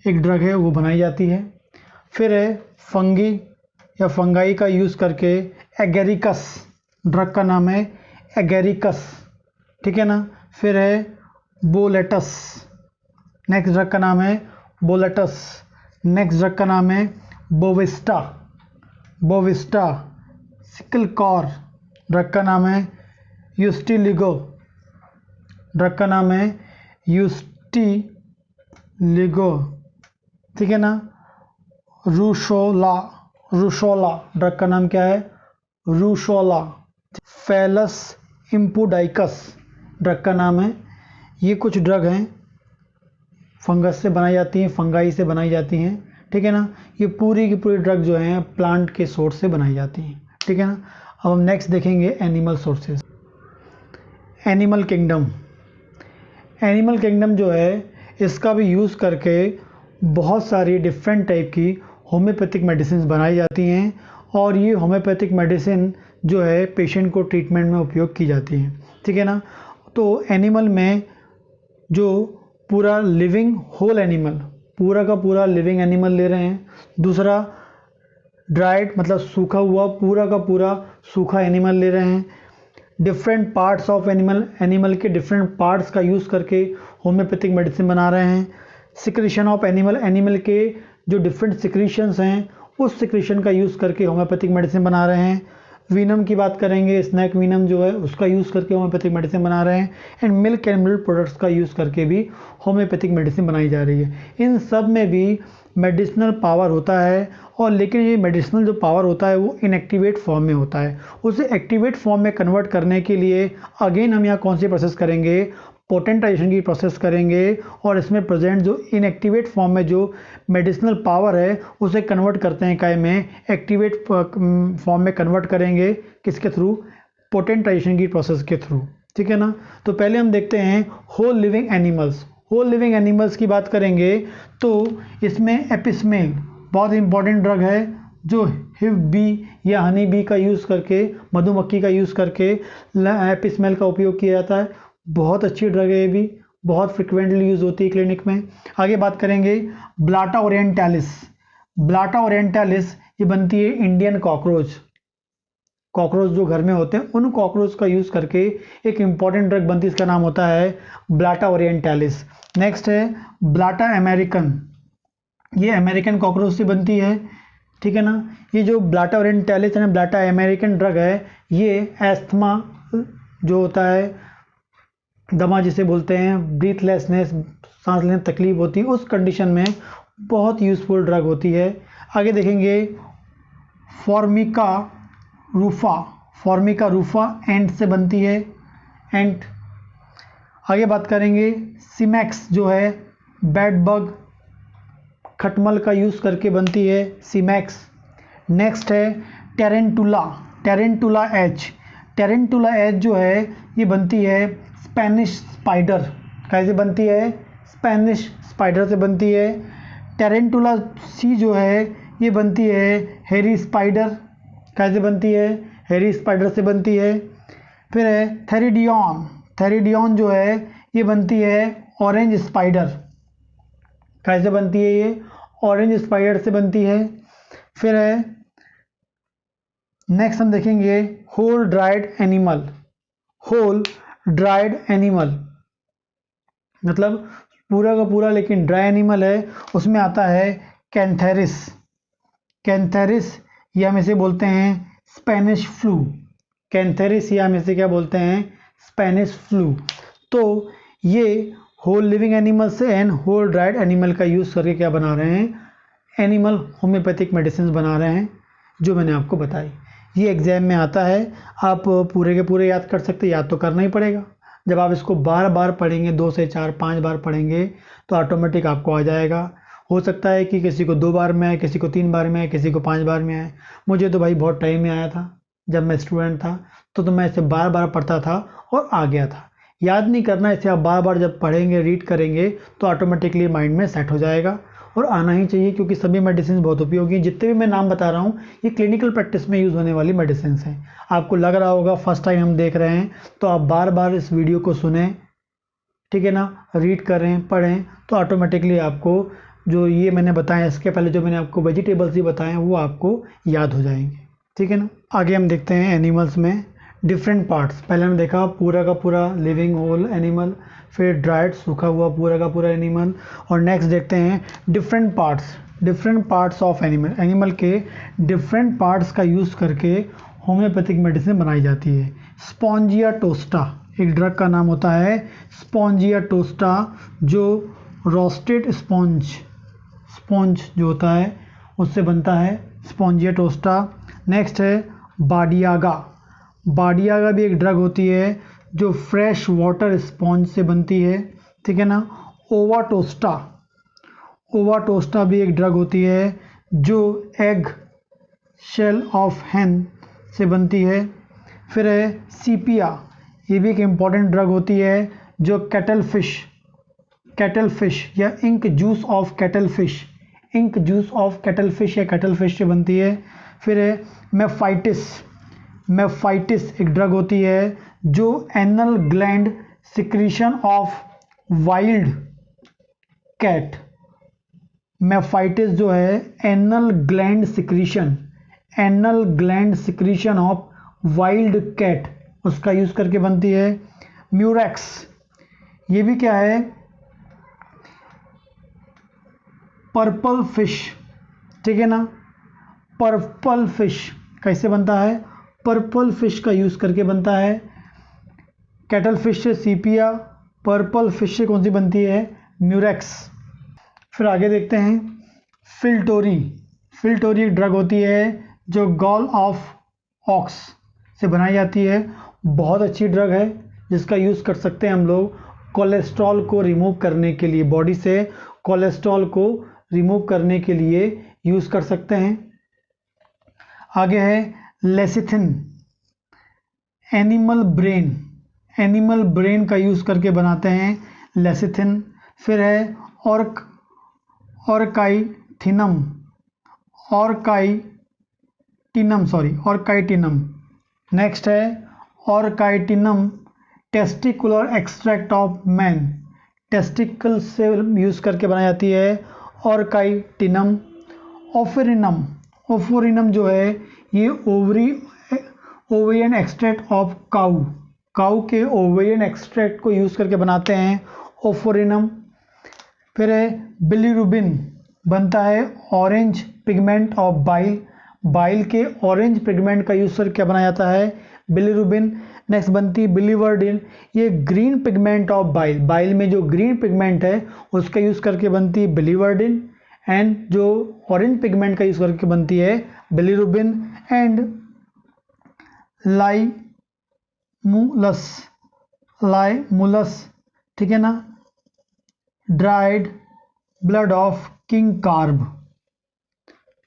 एक ड्रग है वो बनाई जाती है। फिर है फंगी या फंगाई का यूज़ करके एगेरिकस, ड्रग का नाम है एगेरिकस, ठीक है ना। फिर है बोलेटस, नेक्स्ट ड्रग का नाम है बोलेटस। नेक्स्ट ड्रग का नाम है bovista, bovista. Secale cor, drug का नाम है यूस्टिलिगो, ड्रग का नाम है यूस्टिलिगो, ठीक है ना। रूशोला, रूशोला, ड्रग का नाम क्या है रूशोला। फेलस इम्पुडाइकस, ड्रग का नाम है। ये कुछ ड्रग हैं फंगस से बनाई जाती हैं, फंगाई से बनाई जाती हैं, ठीक है ना। ये पूरी की पूरी ड्रग जो हैं प्लांट के सोर्स से बनाई जाती हैं, ठीक है ना। अब हम नेक्स्ट देखेंगे animal sources. Animal kingdom, animal kingdom जो है इसका भी यूज़ करके बहुत सारी डिफरेंट टाइप की होम्योपैथिक मेडिसिन बनाई जाती हैं और ये होम्योपैथिक मेडिसिन जो है पेशेंट को ट्रीटमेंट में उपयोग की जाती हैं, ठीक है ना। तो एनिमल में जो पूरा लिविंग होल एनिमल, पूरा का पूरा लिविंग एनिमल ले रहे हैं। दूसरा ड्राइड मतलब सूखा हुआ पूरा का पूरा सूखा एनिमल ले रहे हैं। Different parts of animal, animal के डिफरेंट पार्ट्स का यूज़ करके होम्योपैथिक मेडिसिन बना रहे हैं। सिक्रीशन ऑफ एनिमल, एनिमल के जो डिफरेंट सिक्रीशंस हैं उस सिक्रीशन का यूज़ करके होम्योपैथिक मेडिसिन बना रहे हैं। वीनम की बात करेंगे, स्नैक वीनम जो है उसका यूज़ करके होम्योपैथिक मेडिसिन बना रहे हैं। And milk and milk products का यूज़ करके भी होम्योपैथिक मेडिसिन बनाई जा रही है। इन सब में भी मेडिसिनल पावर होता है और लेकिन ये मेडिसिनल जो पावर होता है वो इनएक्टिवेट फॉर्म में होता है। उसे एक्टिवेट फॉर्म में कन्वर्ट करने के लिए अगेन हम यहाँ कौन सी प्रोसेस करेंगे, पोटेंटाइजेशन की प्रोसेस करेंगे और इसमें प्रेजेंट जो इनएक्टिवेट फॉर्म में जो मेडिसिनल पावर है उसे कन्वर्ट करते हैं काय में एक्टिवेट फॉर्म में कन्वर्ट करेंगे। किसके थ्रू, पोटेंटाइजेशन की प्रोसेस के थ्रू, ठीक है ना। तो पहले हम देखते हैं whole living animals. Whole living animals की बात करेंगे तो इसमें एपिस्मेल बहुत इंपॉर्टेंट ड्रग है जो हिव बी या हनी बी का यूज़ करके, मधुमक्खी का यूज़ करके एपिस्मेल का उपयोग किया जाता है। बहुत अच्छी ड्रग है, ये भी बहुत फ्रिक्वेंटली यूज़ होती है क्लिनिक में। आगे बात करेंगे ब्लाटा ओरिएंटालिस। ब्लाटा ओरिएंटालिस ये बनती है इंडियन कॉकरोच, कॉकरोच जो घर में होते हैं उन कॉकरोच का यूज़ करके एक इम्पॉर्टेंट ड्रग बनती है, इसका नाम होता है ब्लाटा ओरिएंटालिस। नेक्स्ट है ब्लाटा अमेरिकन, ये अमेरिकन कॉकरोच से बनती है, ठीक है ना। ये जो ब्लाटा ओरिएंटालिस है, ब्लाटा अमेरिकन ड्रग है, ये एस्थमा जो होता है, दमा जिसे बोलते हैं, ब्रीथलेसनेस, सांस लेने में तकलीफ होती है, उस कंडीशन में बहुत यूज़फुल ड्रग होती है। आगे देखेंगे फॉर्मिका रूफा, फॉर्मिका रूफा एंट से बनती है, एंट। आगे बात करेंगे सीमैक्स जो है बेड बग, खटमल का यूज़ करके बनती है सीमैक्स। नेक्स्ट है tarantula, tarantula H. Tarantula H जो है ये बनती है स्पेनिश स्पाइडर, कैसे बनती है, स्पेनिश स्पाइडर से बनती है। टेरेंटुला सी जो है ये बनती है हेरी स्पाइडर, कैसे बनती है, हेरी स्पाइडर से बनती है। फिर है थेरिडियन, थेरिडियन जो है ये बनती है ऑरेंज स्पाइडर, कैसे बनती है, ये ऑरेंज स्पाइडर से बनती है। फिर है नेक्स्ट हम देखेंगे whole dried animal. Whole dried animal मतलब पूरा का पूरा लेकिन ड्राई एनिमल है, उसमें आता है कैंथेरिस। कैंथेरिस या हम इसे बोलते हैं स्पेनिश फ्लू, कैंथेरिस या हम इसे क्या बोलते हैं, स्पेनिश फ्लू। तो ये होल लिविंग एनिमल से एंड होल ड्राइड एनिमल का यूज़ करके क्या बना रहे हैं, एनिमल होम्योपैथिक मेडिसिन बना रहे हैं जो मैंने आपको बताई। ये एग्ज़ाम में आता है, आप पूरे के पूरे याद कर सकते, याद तो करना ही पड़ेगा। जब आप इसको बार बार पढ़ेंगे, 2 से 4 5 बार पढ़ेंगे तो ऑटोमेटिक आपको आ जाएगा। हो सकता है कि किसी को 2 बार में आए, किसी को 3 बार में आए, किसी को 5 बार में आए। मुझे तो भाई बहुत टाइम में आया था, जब मैं स्टूडेंट था तो मैं इसे बार बार पढ़ता था और आ गया था। याद नहीं करना, इसे आप बार बार जब पढ़ेंगे, रीड करेंगे तो ऑटोमेटिकली माइंड में सेट हो जाएगा और आना ही चाहिए, क्योंकि सभी मेडिसिन बहुत उपयोगी हैं। जितने भी मैं नाम बता रहा हूँ ये क्लिनिकल प्रैक्टिस में यूज़ होने वाली मेडिसिन हैं। आपको लग रहा होगा फर्स्ट टाइम हम देख रहे हैं, तो आप बार बार इस वीडियो को सुने, ठीक है ना, रीड करें, पढ़ें, तो ऑटोमेटिकली आपको जो ये मैंने बताया, इसके पहले जो मैंने आपको वेजिटेबल्स ही बताए हैं वो आपको याद हो जाएंगे, ठीक है ना। आगे हम देखते हैं एनिमल्स में डिफरेंट पार्ट्स। पहले हमने देखा पूरा का पूरा लिविंग होल एनिमल, फिर ड्राइड सूखा हुआ पूरा का पूरा एनिमल, और नेक्स्ट देखते हैं different parts of animal. Animal के डिफरेंट पार्ट्स का यूज़ करके होम्योपैथिक मेडिसिन बनाई जाती है। स्पॉन्जिया टोस्टा एक ड्रग का नाम होता है, स्पॉन्जिया टोस्टा, जो रोस्टेड स्पॉन्ज जो होता है उससे बनता है, स्पॉन्जिया टोस्टा। नेक्स्ट है बाडियागा भी एक ड्रग होती है जो फ्रेश वाटर स्पॉन्ज से बनती है, ठीक है ना। ओवाटोस्टा भी एक ड्रग होती है जो एग शेल ऑफ हैन से बनती है। फिर है सीपिया, ये भी एक इम्पॉर्टेंट ड्रग होती है जो कैटल फिश या ink juice of cuttlefish या कैटल फिश से बनती है। फिर है मेफाइटिस एक ड्रग होती है जो anal gland secretion of wild cat. Mephitis जो है anal gland secretion of wild cat, उसका यूज़ करके बनती है। म्यूरेक्स, ये भी क्या है, पर्पल फिश, ठीक है ना। पर्पल फिश कैसे बनता है, पर्पल फिश का यूज़ करके बनता है। कैटल फिश से सीपिया, पर्पल फिश से कौन सी बनती है, म्यूरेक्स। फिर आगे देखते हैं फिल्टोरी एक ड्रग होती है जो गॉल ऑफ ऑक्स से बनाई जाती है। बहुत अच्छी ड्रग है जिसका यूज़ कर सकते हैं हम लोग कोलेस्ट्रॉल को रिमूव करने के लिए, बॉडी से कोलेस्ट्रॉल को रिमूव करने के लिए यूज़ कर सकते हैं। आगे है लेसिथिन, एनिमल ब्रेन का यूज़ करके बनाते हैं लेसिथिन। फिर है ऑर्काइटिनम। नेक्स्ट है orchitinum testicular extract of man, testicle से यूज़ करके बनाई जाती है ऑर्काइटिनम। ओफोरिनम जो है ये ओवेरियन एक्सट्रैक्ट ऑफ काऊ के ओवेरियन एक्सट्रैक्ट को यूज़ करके बनाते हैं ओफोरिनम। फिर है बिलीरुबिन, बनता है ऑरेंज पिगमेंट ऑफ बाइल के ऑरेंज पिगमेंट का यूज़ करके बनाया जाता है बिलीरुबिन। नेक्स्ट बनती है बिलीवर्डिन, ये ग्रीन पिगमेंट ऑफ बाइल में जो ग्रीन पिगमेंट है उसका यूज़ करके बनती है बिलीवर्डिन, एंड जो ऑरेंज पिगमेंट का यूज़ करके बनती है बिलीरुबिन। एंड लाइमुलस, ठीक है ना, dried blood of king carb,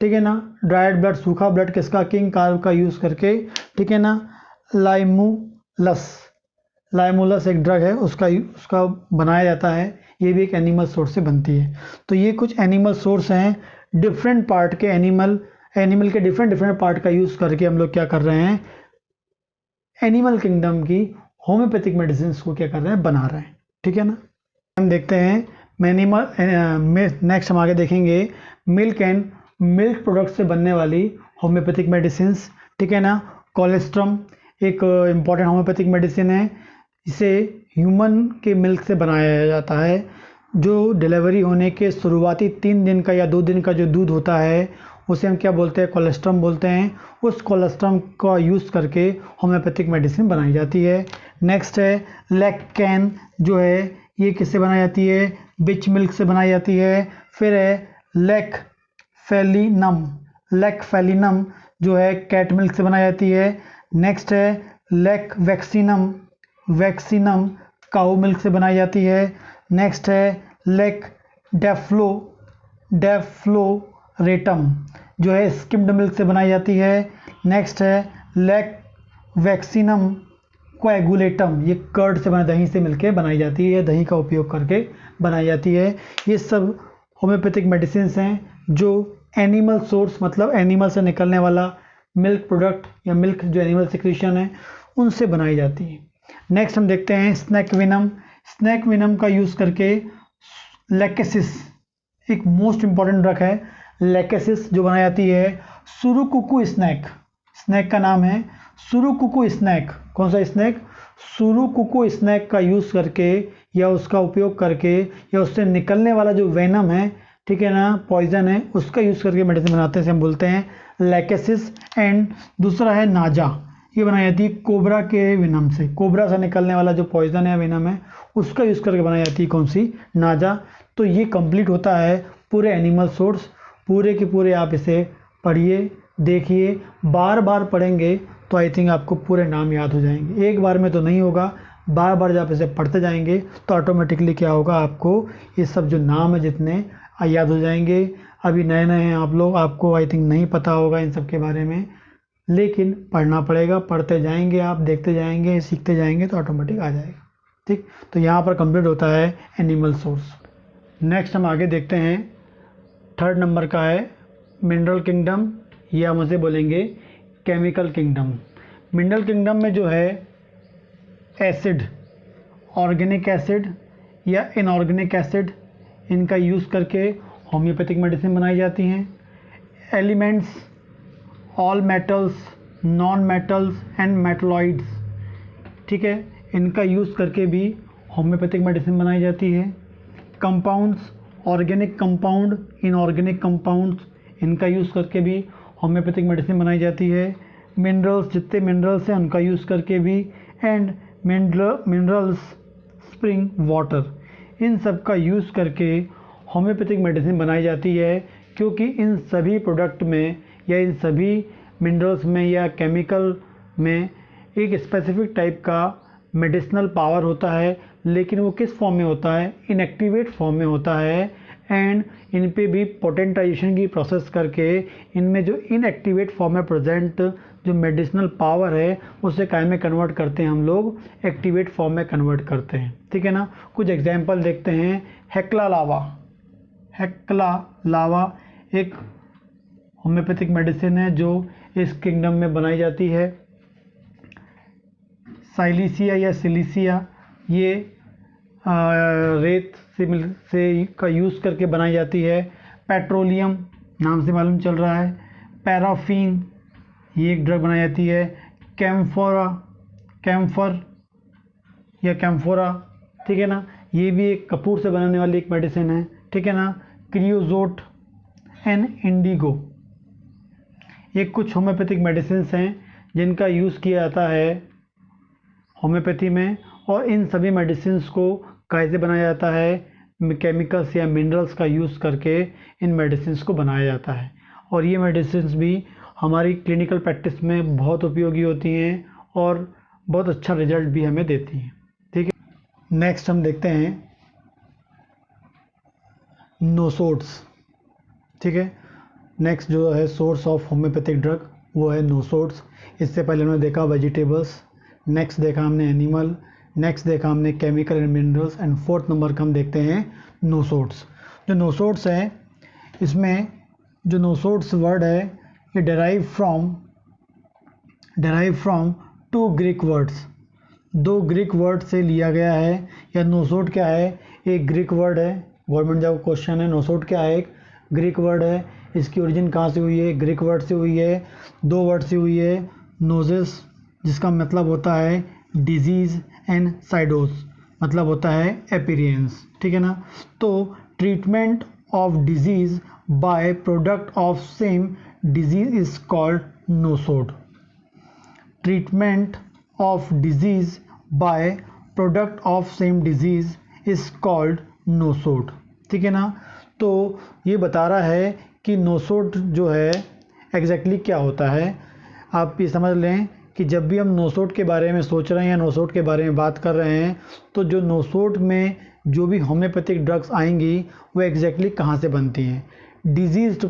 ठीक है ना, ड्राइड ब्लड सूखा ब्लड किसका, किंग कार्ब का यूज़ करके, ठीक है ना। लाइमुलस एक ड्रग है उसका बनाया जाता है, ये भी एक एनिमल सोर्स से बनती है। तो ये कुछ एनिमल सोर्स हैं, डिफरेंट पार्ट के एनिमल के डिफरेंट पार्ट का यूज़ करके हम लोग क्या कर रहे हैं, एनिमल किंगडम की होम्योपैथिक मेडिसिन को क्या कर रहे हैं, बना रहे हैं, ठीक है ना। हम देखते हैं नेक्स्ट हम आगे देखेंगे मिल्क प्रोडक्ट से बनने वाली होम्योपैथिक मेडिसिन, ठीक है ना। कोलेस्ट्रम एक इम्पॉर्टेंट होम्योपैथिक मेडिसिन है, इसे ह्यूमन के मिल्क से बनाया जाता है। जो डिलीवरी होने के शुरुआती 3 दिन का या 2 दिन का जो दूध होता है उसे हम क्या बोलते हैं, कोलेस्ट्रम बोलते हैं। उस कोलेस्ट्रम का यूज़ करके होम्योपैथिक मेडिसिन बनाई जाती है। नेक्स्ट है लेक्कैन, जो है ये किससे बनाई जाती है, बिच मिल्क से बनाई जाती है। फिर है लेक्फेलिनम जो है कैट मिल्क से बनाई जाती है। नेक्स्ट है वैक्सीनम काऊ मिल्क से बनाई जाती है। नेक्स्ट है लेक डेफ्लोरेटम जो है स्किम्ड मिल्क से बनाई जाती है। नेक्स्ट है लेक वैक्सीनम कोएगुलेटम, ये कर्ड से दही से मिलके बनाई जाती है, दही का उपयोग करके बनाई जाती है। ये सब होम्योपैथिक मेडिसिन हैं जो एनिमल सोर्स मतलब एनिमल से निकलने वाला मिल्क प्रोडक्ट या मिल्क जो एनिमल सिक्रीशन है उनसे बनाई जाती है। नेक्स्ट हम देखते हैं स्नैक विनम का यूज़ करके लैकेसिस एक मोस्ट इंपॉर्टेंट ड्रग है लैकेसिस, जो बनाई जाती है सुरुकुकु स्नैक। स्नैक का नाम है सुरुकुकु स्नैक। कौन सा स्नैक? सुरुकुकु स्नैक का यूज़ करके या उसका उपयोग करके या उससे निकलने वाला जो वेनम है, ठीक है ना, पॉइजन है, उसका यूज़ करके मेडिसिन बनाते हैं, इसे हम बोलते हैं लैकेसिस। एंड दूसरा है नाजा, ये बनाई जाती है कोबरा के वेनम से। कोबरा से निकलने वाला जो पॉइजन है, वेनम है, उसका यूज़ करके बनाई जाती है कौन सी? नाजा। तो ये कंप्लीट होता है पूरे एनिमल सोर्स। पूरे के पूरे आप इसे पढ़िए, देखिए, बार बार पढ़ेंगे तो आई थिंक आपको पूरे नाम याद हो जाएंगे। एक बार में तो नहीं होगा, बार बार जब आप इसे पढ़ते जाएंगे तो ऑटोमेटिकली क्या होगा, आपको ये सब जो नाम है जितने याद हो जाएंगे। अभी नए नए हैं आप लोग, आपको आई थिंक नहीं पता होगा इन सब के बारे में, लेकिन पढ़ना पड़ेगा। पढ़ते जाएंगे आप, देखते जाएंगे, सीखते जाएंगे तो ऑटोमेटिक आ जाएगा। ठीक, तो यहाँ पर कंप्लीट होता है एनिमल सोर्स। नेक्स्ट हम आगे देखते हैं, थर्ड नंबर का है मिनरल किंगडम, या हम उसे बोलेंगे केमिकल किंगडम। मिनरल किंगडम में जो है एसिड, ऑर्गेनिक एसिड या इनऑर्गेनिक एसिड, इनका यूज़ करके होम्योपैथिक मेडिसिन बनाई जाती हैं। Elements, all metals, non metals and metalloids, ठीक है, इनका यूज़ करके भी होम्योपैथिक मेडिसिन बनाई जाती है। Compounds, organic compound, inorganic compounds, इनका यूज़ करके भी होम्योपैथिक मेडिसिन बनाई जाती है। मिनरल्स, जितने मिनरल्स हैं उनका यूज़ करके भी, एंड मिनरल्स, स्प्रिंग वाटर, इन सब का यूज़ करके होम्योपैथिक मेडिसिन बनाई जाती है। क्योंकि इन सभी प्रोडक्ट में या इन सभी मिनरल्स में या केमिकल में एक स्पेसिफिक टाइप का मेडिसिनल पावर होता है, लेकिन वो किस फॉर्म में होता है? इनएक्टिवेट फॉर्म में होता है। एंड इन पे भी पोटेंटाइजेशन की प्रोसेस करके इनमें जो इनएक्टिवेट फॉर्म में प्रेजेंट जो मेडिसिनल पावर है उसे काय में कन्वर्ट करते हैं हम लोग? एक्टिवेट फॉर्म में कन्वर्ट करते हैं। ठीक है ना, कुछ एग्जांपल देखते हैं। हेक्ला लावा, हेक्ला लावा एक होम्योपैथिक मेडिसिन है जो इस किंगडम में बनाई जाती है। साइलिसिया या सिलिसिया, ये रेत से का यूज़ करके बनाई जाती है। पेट्रोलियम नाम से मालूम चल रहा है। पैराफिन, ये एक ड्रग बनाई जाती है। कैम्फर या कैम्फोरा, ठीक है ना, ये भी एक कपूर से बनाने वाली एक मेडिसिन है। ठीक है ना। क्रियोजोट एंड इंडिगो, ये कुछ होम्योपैथिक मेडिसिन हैं जिनका यूज़ किया जाता है होम्योपैथी में। और इन सभी मेडिसिन को कैसे बनाया जाता है? केमिकल्स या मिनरल्स का यूज़ करके इन मेडिसिन को बनाया जाता है। और ये मेडिसिन भी हमारी क्लिनिकल प्रैक्टिस में बहुत उपयोगी होती हैं और बहुत अच्छा रिजल्ट भी हमें देती हैं। ठीक है। नेक्स्ट हम देखते हैं नोसोड्स। ठीक है, नेक्स्ट जो है सोर्स ऑफ होम्योपैथिक ड्रग वो है नोसोड्स। इससे पहले हमने देखा वेजिटेबल्स, नेक्स्ट देखा हमने एनिमल, नेक्स्ट देखा हमने chemical and minerals, and fourth number का हम देखते हैं नोसोड्स। जो नोसोड्स है, इसमें जो नोसोड्स वर्ड है ये derive from two Greek words, दो ग्रीक वर्ड से लिया गया है। या नोसोड क्या है? एक ग्रीक वर्ड है, गवर्नमेंट जब क्वेश्चन है नोसोड क्या है, एक ग्रीक वर्ड है। इसकी ओरिजिन कहाँ से हुई है? ग्रीक वर्ड से हुई है। दो वर्ड से हुई है। नोजिस, जिसका मतलब होता है डिजीज़, एंड साइडोस, मतलब होता है अपीयरेंस। ठीक है ना। तो treatment of disease by product of same disease is called nosode. Treatment of disease by product of same disease is called nosode. ठीक है ना। तो ये बता रहा है कि नोसोड जो है एग्जैक्टली क्या होता है। आप ये समझ लें कि जब भी हम नोसोड के बारे में सोच रहे हैं या नोसोड के बारे में बात कर रहे हैं तो जो नोसोड में जो भी होम्योपैथिक ड्रग्स आएंगी वो एग्जैक्टली कहाँ से बनती हैं? डिजीज़्ड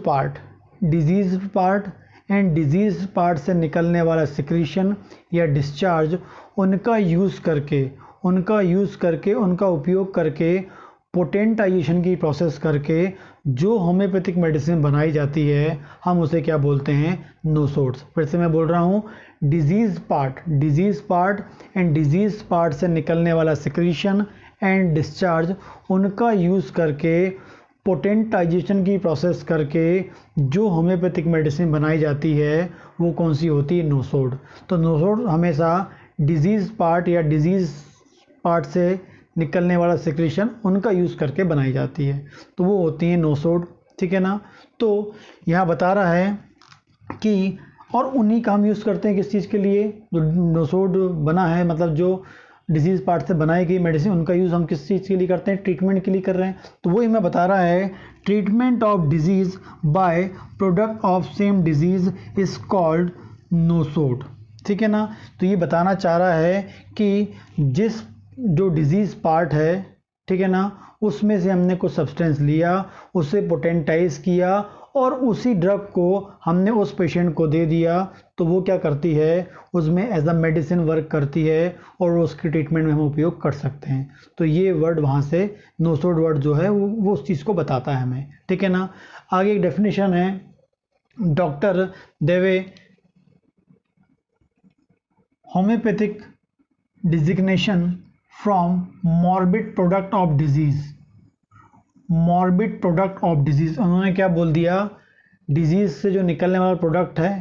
पार्ट एंड डिजीज़ पार्ट से निकलने वाला सिक्रीशन या डिस्चार्ज, उनका यूज़ करके उनका उपयोग करके पोटेंटाइजेशन की प्रोसेस करके जो होम्योपैथिक मेडिसिन बनाई जाती है हम उसे क्या बोलते हैं? नोसोड्स। फिर से मैं बोल रहा हूँ, disease part and disease part से निकलने वाला सिक्रीशन एंड डिस्चार्ज, उनका यूज़ करके पोटेंटाइजेशन की प्रोसेस करके जो होम्योपैथिक मेडिसिन बनाई जाती है वो कौन सी होती है? नोसोड। तो नोसोड हमेशा डिजीज़ पार्ट या डिजीज़ पार्ट से निकलने वाला सिक्रीशन उनका यूज़ करके बनाई जाती है, तो वो होती है नोसोड। ठीक है ना। तो यहाँ बता रहा है कि और उन्हीं का हम यूज़ करते हैं किस चीज़ के लिए? जो नोसोड बना है, मतलब जो डिजीज़ पार्ट से बनाई गई मेडिसिन, उनका यूज़ हम किस चीज़ के लिए करते हैं? ट्रीटमेंट के लिए कर रहे हैं। तो वही मैं बता रहा है, treatment of disease by product of same disease is called nosode. ठीक है ना। तो ये बताना चाह रहा है कि जिस जो डिजीज़ पार्ट है, ठीक है ना, उसमें से हमने कुछ सब्सटेंस लिया, उसे पोटेंटाइज किया और उसी ड्रग को हमने उस पेशेंट को दे दिया, तो वो क्या करती है? उसमें एज अ मेडिसिन वर्क करती है और उसके ट्रीटमेंट में हम उपयोग कर सकते हैं। तो ये वर्ड वहाँ से नोसोड वर्ड जो है वो उस चीज़ को बताता है हमें। ठीक है ना। आगे एक डेफिनेशन है, डॉक्टर देवे homeopathic designation from morbid product of disease. Morbid product of disease, उन्होंने क्या बोल दिया? डिजीज़ से जो निकलने वाला प्रोडक्ट है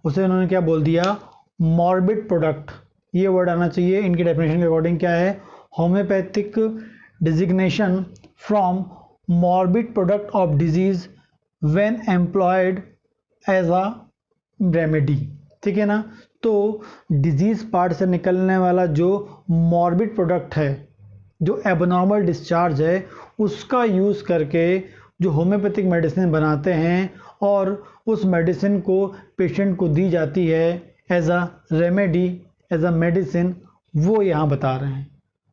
उसे उन्होंने क्या बोल दिया? Morbid product. ये वर्ड आना चाहिए इनकी डेफिनेशन के अकॉर्डिंग। क्या है? Homeopathic designation from morbid product of disease when employed as a remedy. ठीक है ना। तो डिजीज़ पार्ट से निकलने वाला जो मॉर्बिड प्रोडक्ट है, जो एबनॉर्मल डिस्चार्ज है, उसका यूज़ करके जो होम्योपैथिक मेडिसिन बनाते हैं और उस मेडिसिन को पेशेंट को दी जाती है as a remedy, as a medicine, वो यहाँ बता रहे हैं।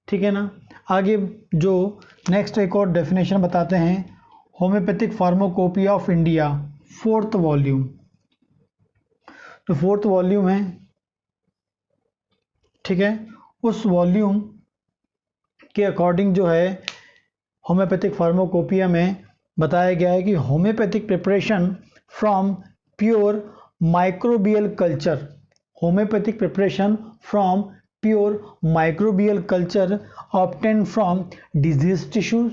ठीक है ना। आगे जो नेक्स्ट एक और डेफिनेशन बताते हैं, homeopathic pharmacopoeia of India 4th volume. तो 4th वॉल्यूम है, ठीक है। उस वॉल्यूम के अकॉर्डिंग जो है होम्योपैथिक फार्माकोपिया में बताया गया है कि homeopathic preparation from pure microbial culture, homeopathic preparation from pure microbial culture obtain from disease tissues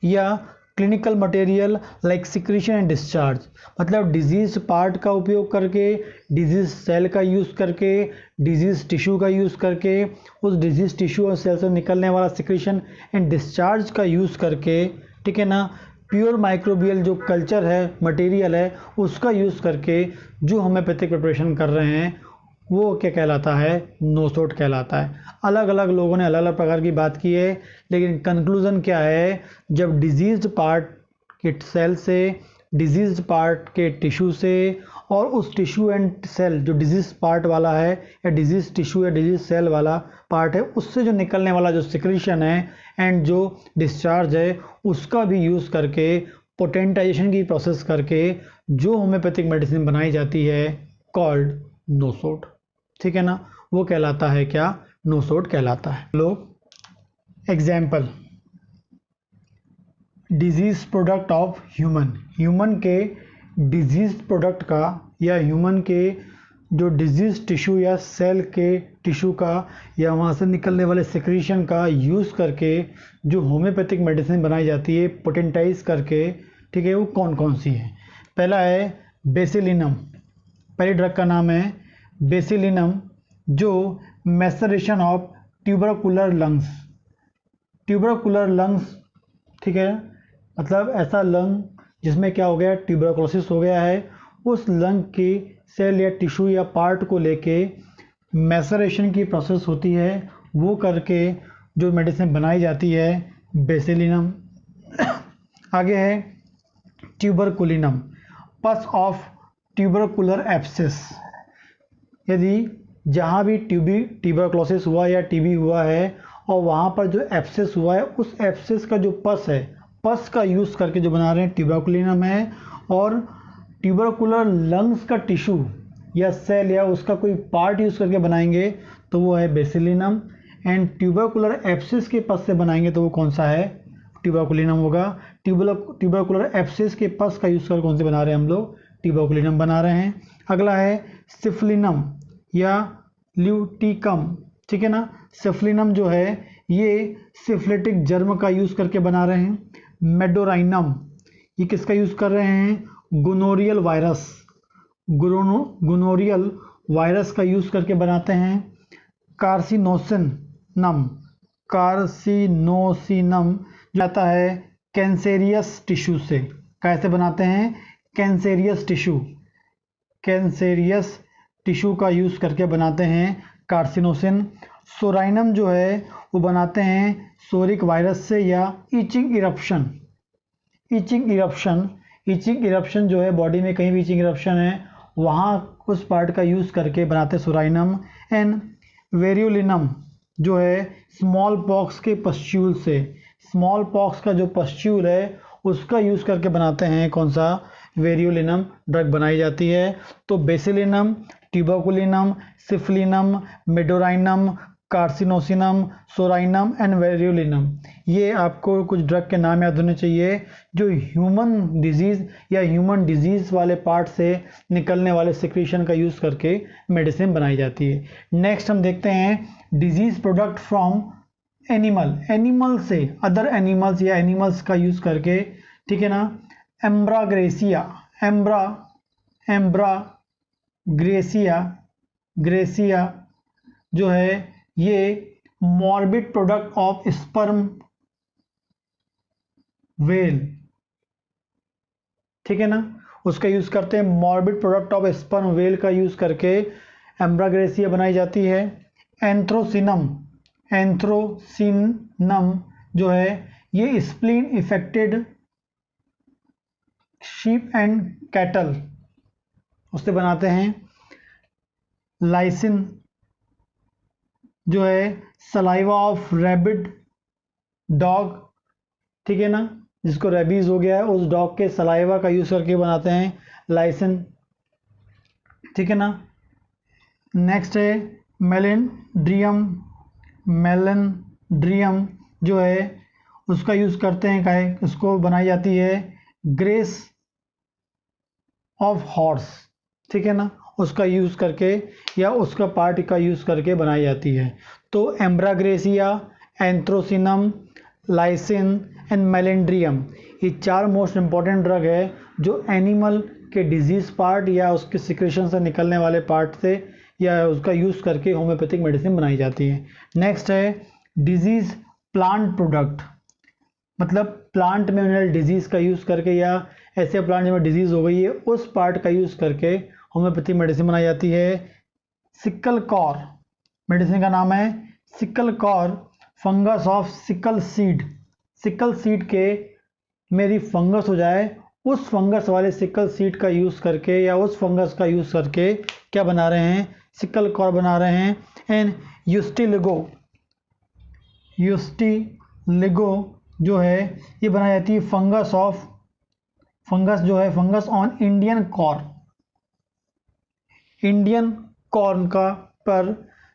या clinical material like secretion and discharge. मतलब डिजीज पार्ट का उपयोग करके, डिजीज सेल का यूज़ करके, डिजीज टिश्यू का यूज़ करके, उस डिजीज टिश्यू और सेल से निकलने वाला सिक्रीशन एंड डिस्चार्ज का यूज़ करके, ठीक है ना, प्योर माइक्रोबियल जो कल्चर है, मटेरियल है, उसका यूज़ करके जो होम्योपैथिक प्रिपरेशन कर रहे हैं वो क्या कहलाता है? नोसोड कहलाता है। अलग अलग लोगों ने अलग अलग प्रकार की बात की है, लेकिन कंक्लूजन क्या है? जब डिजीज पार्ट के सेल से, डिजीज पार्ट के टिश्यू से और उस टिश्यू एंड सेल जो डिजीज पार्ट वाला है या डिजीज टिश्यू या डिजीज सेल वाला पार्ट है, उससे जो निकलने वाला जो सिक्रीशन है एंड जो डिस्चार्ज है, उसका भी यूज़ करके, पोटेंटाइजेशन की प्रोसेस करके जो होम्योपैथिक मेडिसिन बनाई जाती है कॉल्ड नोसोड। ठीक है ना। वो कहलाता है क्या? नोसोड कहलाता है। लोग example, disease product of human, human के डिजीज प्रोडक्ट का या ह्यूमन के जो डिजीज टिश्यू या सेल के टिश्यू का या वहाँ से निकलने वाले सिक्रीशन का यूज़ करके जो होम्योपैथिक मेडिसिन बनाई जाती है पोटेंटाइज करके, ठीक है, वो कौन कौन सी है? पहला है बेसिलिनम, पहली ड्रग का नाम है बेसिलिनम, जो maceration of tubercular lungs, tubercular lungs, ठीक है, मतलब ऐसा लंग जिसमें क्या हो गया? ट्यूबरकुलोसिस हो गया है, उस लंग की सेल या टिश्यू या पार्ट को लेके मैसरेशन की प्रोसेस होती है, वो करके जो मेडिसिन बनाई जाती है बेसिलिनम। आगे है ट्यूबरकुलिनम, पस ऑफ ट्यूबरकुलर एब्सेस, यदि जहाँ भी ट्यूबरकुलोसिस हुआ या टीबी हुआ है और वहाँ पर जो एब्सेस हुआ है, उस एब्सेस का जो पस है, पस का यूज़ करके जो बना रहे हैं ट्यूबरकुलिनम है। और ट्यूबरकुलर लंग्स का टिश्यू या सेल या उसका कोई पार्ट यूज़ करके बनाएंगे तो वो है बेसिलिनम। एंड ट्यूबरकुलर एब्सेस के पस से बनाएंगे तो वो कौन सा है? ट्यूबरकुलिनम होगा। ट्यूबरकुलर एब्सेस के पस का यूज़ कर कौन से बना रहे हैं हम लोग? ट्यूबरकुलिनम बना रहे हैं। अगला है सिफलिनम या ल्यूटिकम, ठीक है ना। सिफलिनम जो है ये सिफिलिटिक जर्म का यूज़ करके बना रहे हैं। मेडोराइनम ये किसका यूज़ कर रहे हैं? गोनोरियल वायरस, गोनोरियल वायरस का यूज़ करके बनाते हैं कार्सिनोसिनम। कार्सिनोसिनम जो आता है कैंसेरियस टिश्यू से। कैसे बनाते हैं? कैंसेरियस टिश्यू, कैंसेरियस टिश्यू का यूज़ करके बनाते हैं कार्सिनोसिन। सोराइनम जो है वो बनाते हैं सोरिक वायरस से या ईचिंग इरप्शन। ईचिंग इरप्शन जो है बॉडी में कहीं भी ईचिंग इरप्शन है वहाँ उस पार्ट का यूज़ करके बनाते हैं सोराइनम। एंड वेरियोलिनम जो है स्मॉल पॉक्स के पस्ट्यूल से। स्मॉल पॉक्स का जो पस्ट्यूल है उसका यूज़ करके बनाते हैं कौन सा? वेरियोलिनम ड्रग बनाई जाती है। तो बेसिलिनम, ट्यूबरकुलिनम, सिफलिनम, मेडोराइनम, कार्सिनोसिनम, सोराइनम एंड वेरियोलिनम, ये आपको कुछ ड्रग के नाम याद होने चाहिए जो ह्यूमन डिजीज़ या ह्यूमन डिजीज़ वाले पार्ट से निकलने वाले सिक्रीशन का यूज़ करके मेडिसिन बनाई जाती है। नेक्स्ट हम देखते हैं disease product from animal. Animal से, अदर एनिमल्स या एनिमल्स का यूज़ करके, ठीक है ना। ग्रेसिया जो है ये morbid product of sperm whale, ठीक है ना, उसका यूज़ करते हैं। Morbid product of sperm whale का यूज़ करके एम्ब्राग्रेसिया बनाई जाती है। एंथ्रोसिनम जो है ये spleen affected sheep and cattle उससे बनाते हैं। लाइसिन जो है सलाइवा ऑफ रैबिड डॉग, ठीक है ना, जिसको रेबीज हो गया है उस डॉग के सलाइवा का यूज़ करके बनाते हैं लाइसिन, ठीक है ना। नेक्स्ट है मेलेंड्रियम जो है उसका यूज़ करते हैं काहे, उसको बनाई जाती है ग्रेस ऑफ हॉर्स, ठीक है ना, उसका यूज़ करके या उसका पार्ट का यूज़ करके बनाई जाती है। तो एम्ब्राग्रेसिया, एंथ्रोसिनम, लाइसिन एंड मेलेंड्रियम ये 4 मोस्ट इम्पॉर्टेंट ड्रग है जो एनिमल के डिजीज़ पार्ट या उसके सिक्रेशन से निकलने वाले पार्ट से या उसका यूज़ करके होम्योपैथिक मेडिसिन बनाई जाती है। नेक्स्ट है डिजीज़ प्लांट प्रोडक्ट, मतलब प्लांट में मिनरल डिजीज़ का यूज़ करके या ऐसे प्लांट जिसमें डिजीज़ हो गई है उस पार्ट का यूज़ करके होम्योपैथिक मेडिसिन बनाई जाती है। सिकल कॉर मेडिसिन का नाम है secale cor, fungus of secale seed के मेरी फंगस हो जाए उस फंगस वाले सिकल सीड का यूज़ करके या उस फंगस का यूज़ करके क्या बना रहे हैं? सिकल कॉर बना रहे हैं। एंड यूस्टिलिगो जो है ये बनाई जाती है फंगस ऑन इंडियन कॉर्न का पर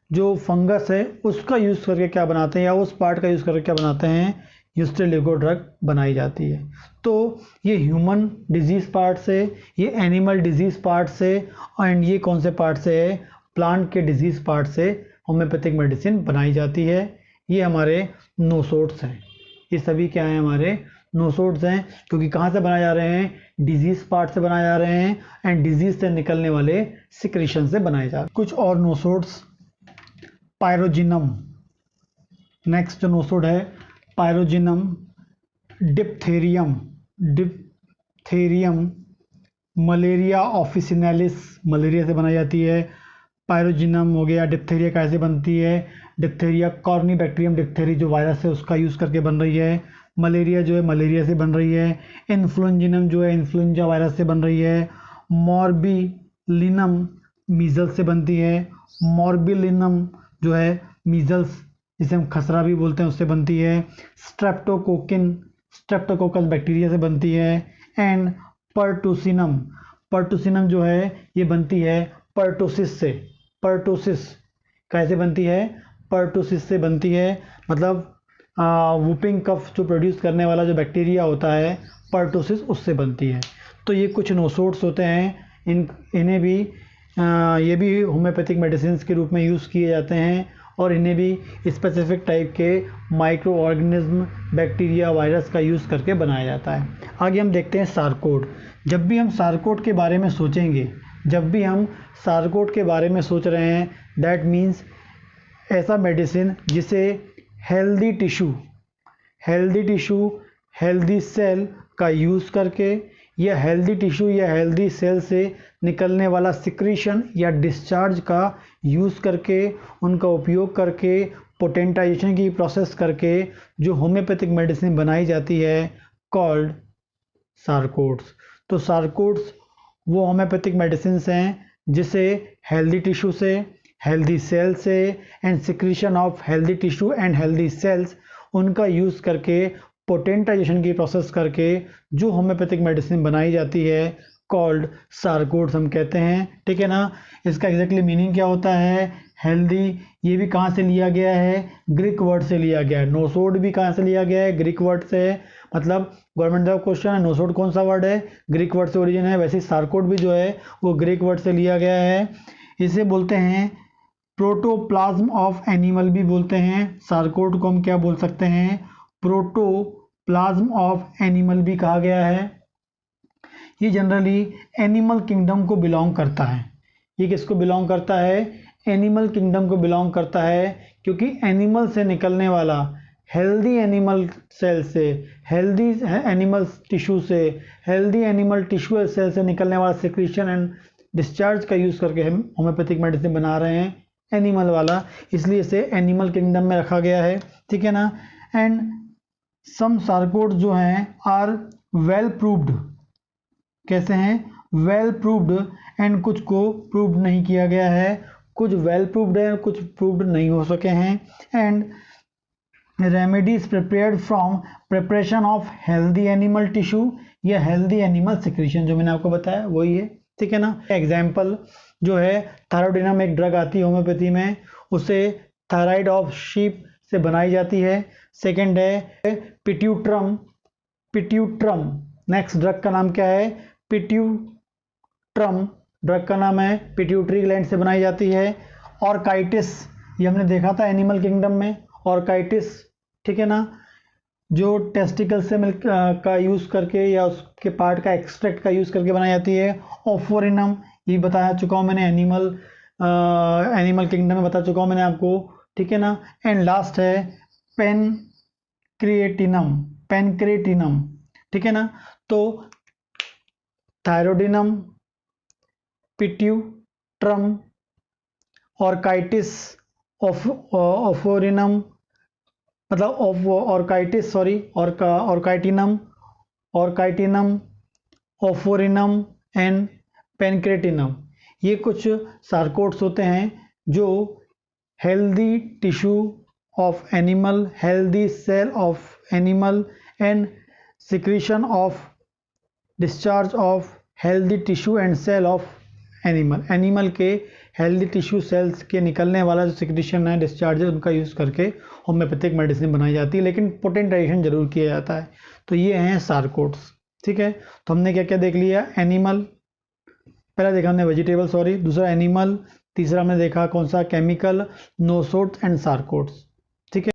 जो फंगस है उसका यूज़ करके क्या बनाते हैं या उस पार्ट का यूज़ करके क्या बनाते हैं? यूस्टिलिगो ड्रग बनाई जाती है। तो ये ह्यूमन डिजीज़ पार्ट से, ये एनिमल डिजीज़ पार्ट से एंड ये कौन से पार्ट से है? प्लांट के डिजीज़ पार्ट से होम्योपैथिक मेडिसिन बनाई जाती है। ये हमारे नोसोड्स हैं, ये सभी क्या हैं? हमारे नोसोड्स हैं, क्योंकि कहाँ से बनाए जा रहे हैं? डिजीज़ पार्ट से बनाए जा रहे हैं एंड डिजीज़ से निकलने वाले सिक्रीशन से बनाए जा रहे हैं। कुछ और नोसोड्स, पायरोजिनम, नेक्स्ट जो नोसोड है पायरोजिनम, डिप्थेरियम, मलेरिया ऑफिसिनालिस, मलेरिया से बनाई जाती है। पायरोजिनम हो गया। डिप्थेरिया कैसे बनती है? डिप्थेरिया कॉर्निबैक्टीरियम डिप्थेरी जो वायरस है उसका यूज़ करके बन रही है। मलेरिया जो है मलेरिया से बन रही है। इन्फ्लुएंजिनम जो है इन्फ्लुएंजा वायरस से बन रही है। मॉर्बिलिनम मीजल्स से बनती है। मॉर्बिलिनम जो है मीजल्स जिसे हम खसरा भी बोलते हैं उससे बनती है। स्ट्रेप्टोकोकस बैक्टीरिया से बनती है। एंड पर्टुसिनम जो है ये बनती है पर्टोसिस से। पर्टोसिस कैसे बनती है? पर्टोसिस से बनती है, मतलब वूपिंग कफ जो प्रोड्यूस करने वाला जो बैक्टीरिया होता है पर्टोसिस उससे बनती है। तो ये कुछ नोसोड्स होते हैं, इन्हें भी ये भी होम्योपैथिक मेडिसिन के रूप में यूज़ किए जाते हैं और इन्हें भी स्पेसिफिक टाइप के माइक्रो ऑर्गेनिज्म, बैक्टीरिया, वायरस का यूज़ करके बनाया जाता है। आगे हम देखते हैं सारकोड। जब भी हम सारकोड के बारे में सोचेंगे, जब भी हम सारकोड के बारे में सोच रहे हैं, दैट मीन्स ऐसा मेडिसिन जिसे हेल्दी टिश्यू, हेल्दी सेल का यूज़ करके या हेल्दी टिश्यू या हेल्दी सेल से निकलने वाला सिक्रीशन या डिस्चार्ज का यूज़ करके, उनका उपयोग करके, पोटेंटाइजेशन की प्रोसेस करके जो होम्योपैथिक मेडिसिन बनाई जाती है, कॉल्ड सारकोड्स। तो सारकोड्स वो होम्योपैथिक मेडिसिन हैं जिसे हेल्दी टिश्यू से, हेल्दी सेल से and secretion of healthy tissue and healthy cells, उनका यूज़ करके, पोटेंटाइजेशन की प्रोसेस करके जो होम्योपैथिक मेडिसिन बनाई जाती है, कॉल्ड सारकोड्स हम कहते हैं। ठीक है ना। इसका एग्जैक्टली मीनिंग क्या होता है? हेल्दी, ये भी कहाँ से लिया गया है? ग्रीक वर्ड से लिया गया है। नोसोड भी कहाँ से लिया गया है? ग्रीक वर्ड से। मतलब गवर्नमेंट जॉब क्वेश्चन है, नोसोड कौन सा वर्ड है? ग्रीक वर्ड से ओरिजिन है। वैसे सारकोड भी जो है वो ग्रीक वर्ड से लिया गया है। इसे बोलते हैं प्रोटोप्लाज्म ऑफ एनिमल भी बोलते हैं। सारकोड को हम क्या बोल सकते हैं? प्रोटोप्लाज्म ऑफ एनिमल भी कहा गया है। ये जनरली एनिमल किंगडम को बिलोंग करता है। ये किसको बिलोंग करता है? एनिमल किंगडम को बिलोंग करता है, क्योंकि एनिमल से निकलने वाला, हेल्दी एनिमल सेल से, हेल्दी एनिमल टिश्यू से, हेल्दी एनिमल टिश्यू सेल से निकलने वाला सिक्रीशन एंड डिस्चार्ज का यूज़ करके हम होम्योपैथिक मेडिसिन बना रहे हैं, एनिमल वाला, इसलिए इसे एनिमल किंगडम में रखा गया है। ठीक है ना। एंड सम सारकोड जो हैं आर वेल प्रूव्ड। कैसे हैं? Well proved. एंड कुछ को प्रूव्ड नहीं किया गया है, कुछ वेल प्रूव्ड है, कुछ प्रूव्ड नहीं हो सके हैं। And remedies prepared from preparation of healthy animal tissue या हेल्दी एनिमल सिक्रीशन, जो मैंने आपको बताया वही है। ठीक है ना। एग्जाम्पल जो है, थायरोडिनम एक ड्रग आती है होम्योपैथी में, उसे थायराइड ऑफ शीप से बनाई जाती है। सेकंड है पिट्यूट्रम। नेक्स्ट ड्रग का नाम क्या है? पिट्यूट्रम ड्रग का नाम है, पिट्यूटरी ग्लैंड से बनाई जाती है। ऑर्काइटिस, ये हमने देखा था एनिमल किंगडम में, ऑर्काइटिस। ठीक है ना। जो टेस्टिकल से मिल्क का यूज़ करके या उसके पार्ट का एक्सट्रैक्ट का यूज़ करके बनाई जाती है। ऑफोरिनम, ये बताया चुका हूँ मैंने, एनिमल किंगडम में बता चुका हूँ मैंने आपको। ठीक है ना। एंड लास्ट है पेनक्रेटिनम। ठीक है ना। तो थायरोडिनम, पिट्यूट्रम, ऑर्काइटिस, ऑफोरिनम, मतलब orchitis, sorry, orchitinum, oophorinum and pancreatinum, ये कुछ सारकोड्स होते हैं जो healthy tissue of animal, healthy cell of animal and secretion of discharge of healthy tissue and cell of animal के हेल्दी टिश्यू सेल्स के निकलने वाला जो सिक्रीशन है, डिस्चार्ज है, उनका यूज़ करके होम्योपैथिक मेडिसिन बनाई जाती है, लेकिन पोटेंटाइजेशन जरूर किया जाता है। तो ये हैं सारकोड्स। ठीक है। तो हमने क्या क्या देख लिया? एनिमल, पहला देखा हमने वेजिटेबल, सॉरी, दूसरा एनिमल, तीसरा हमने देखा कौन सा? Chemical, nosodes and सारकोड्स।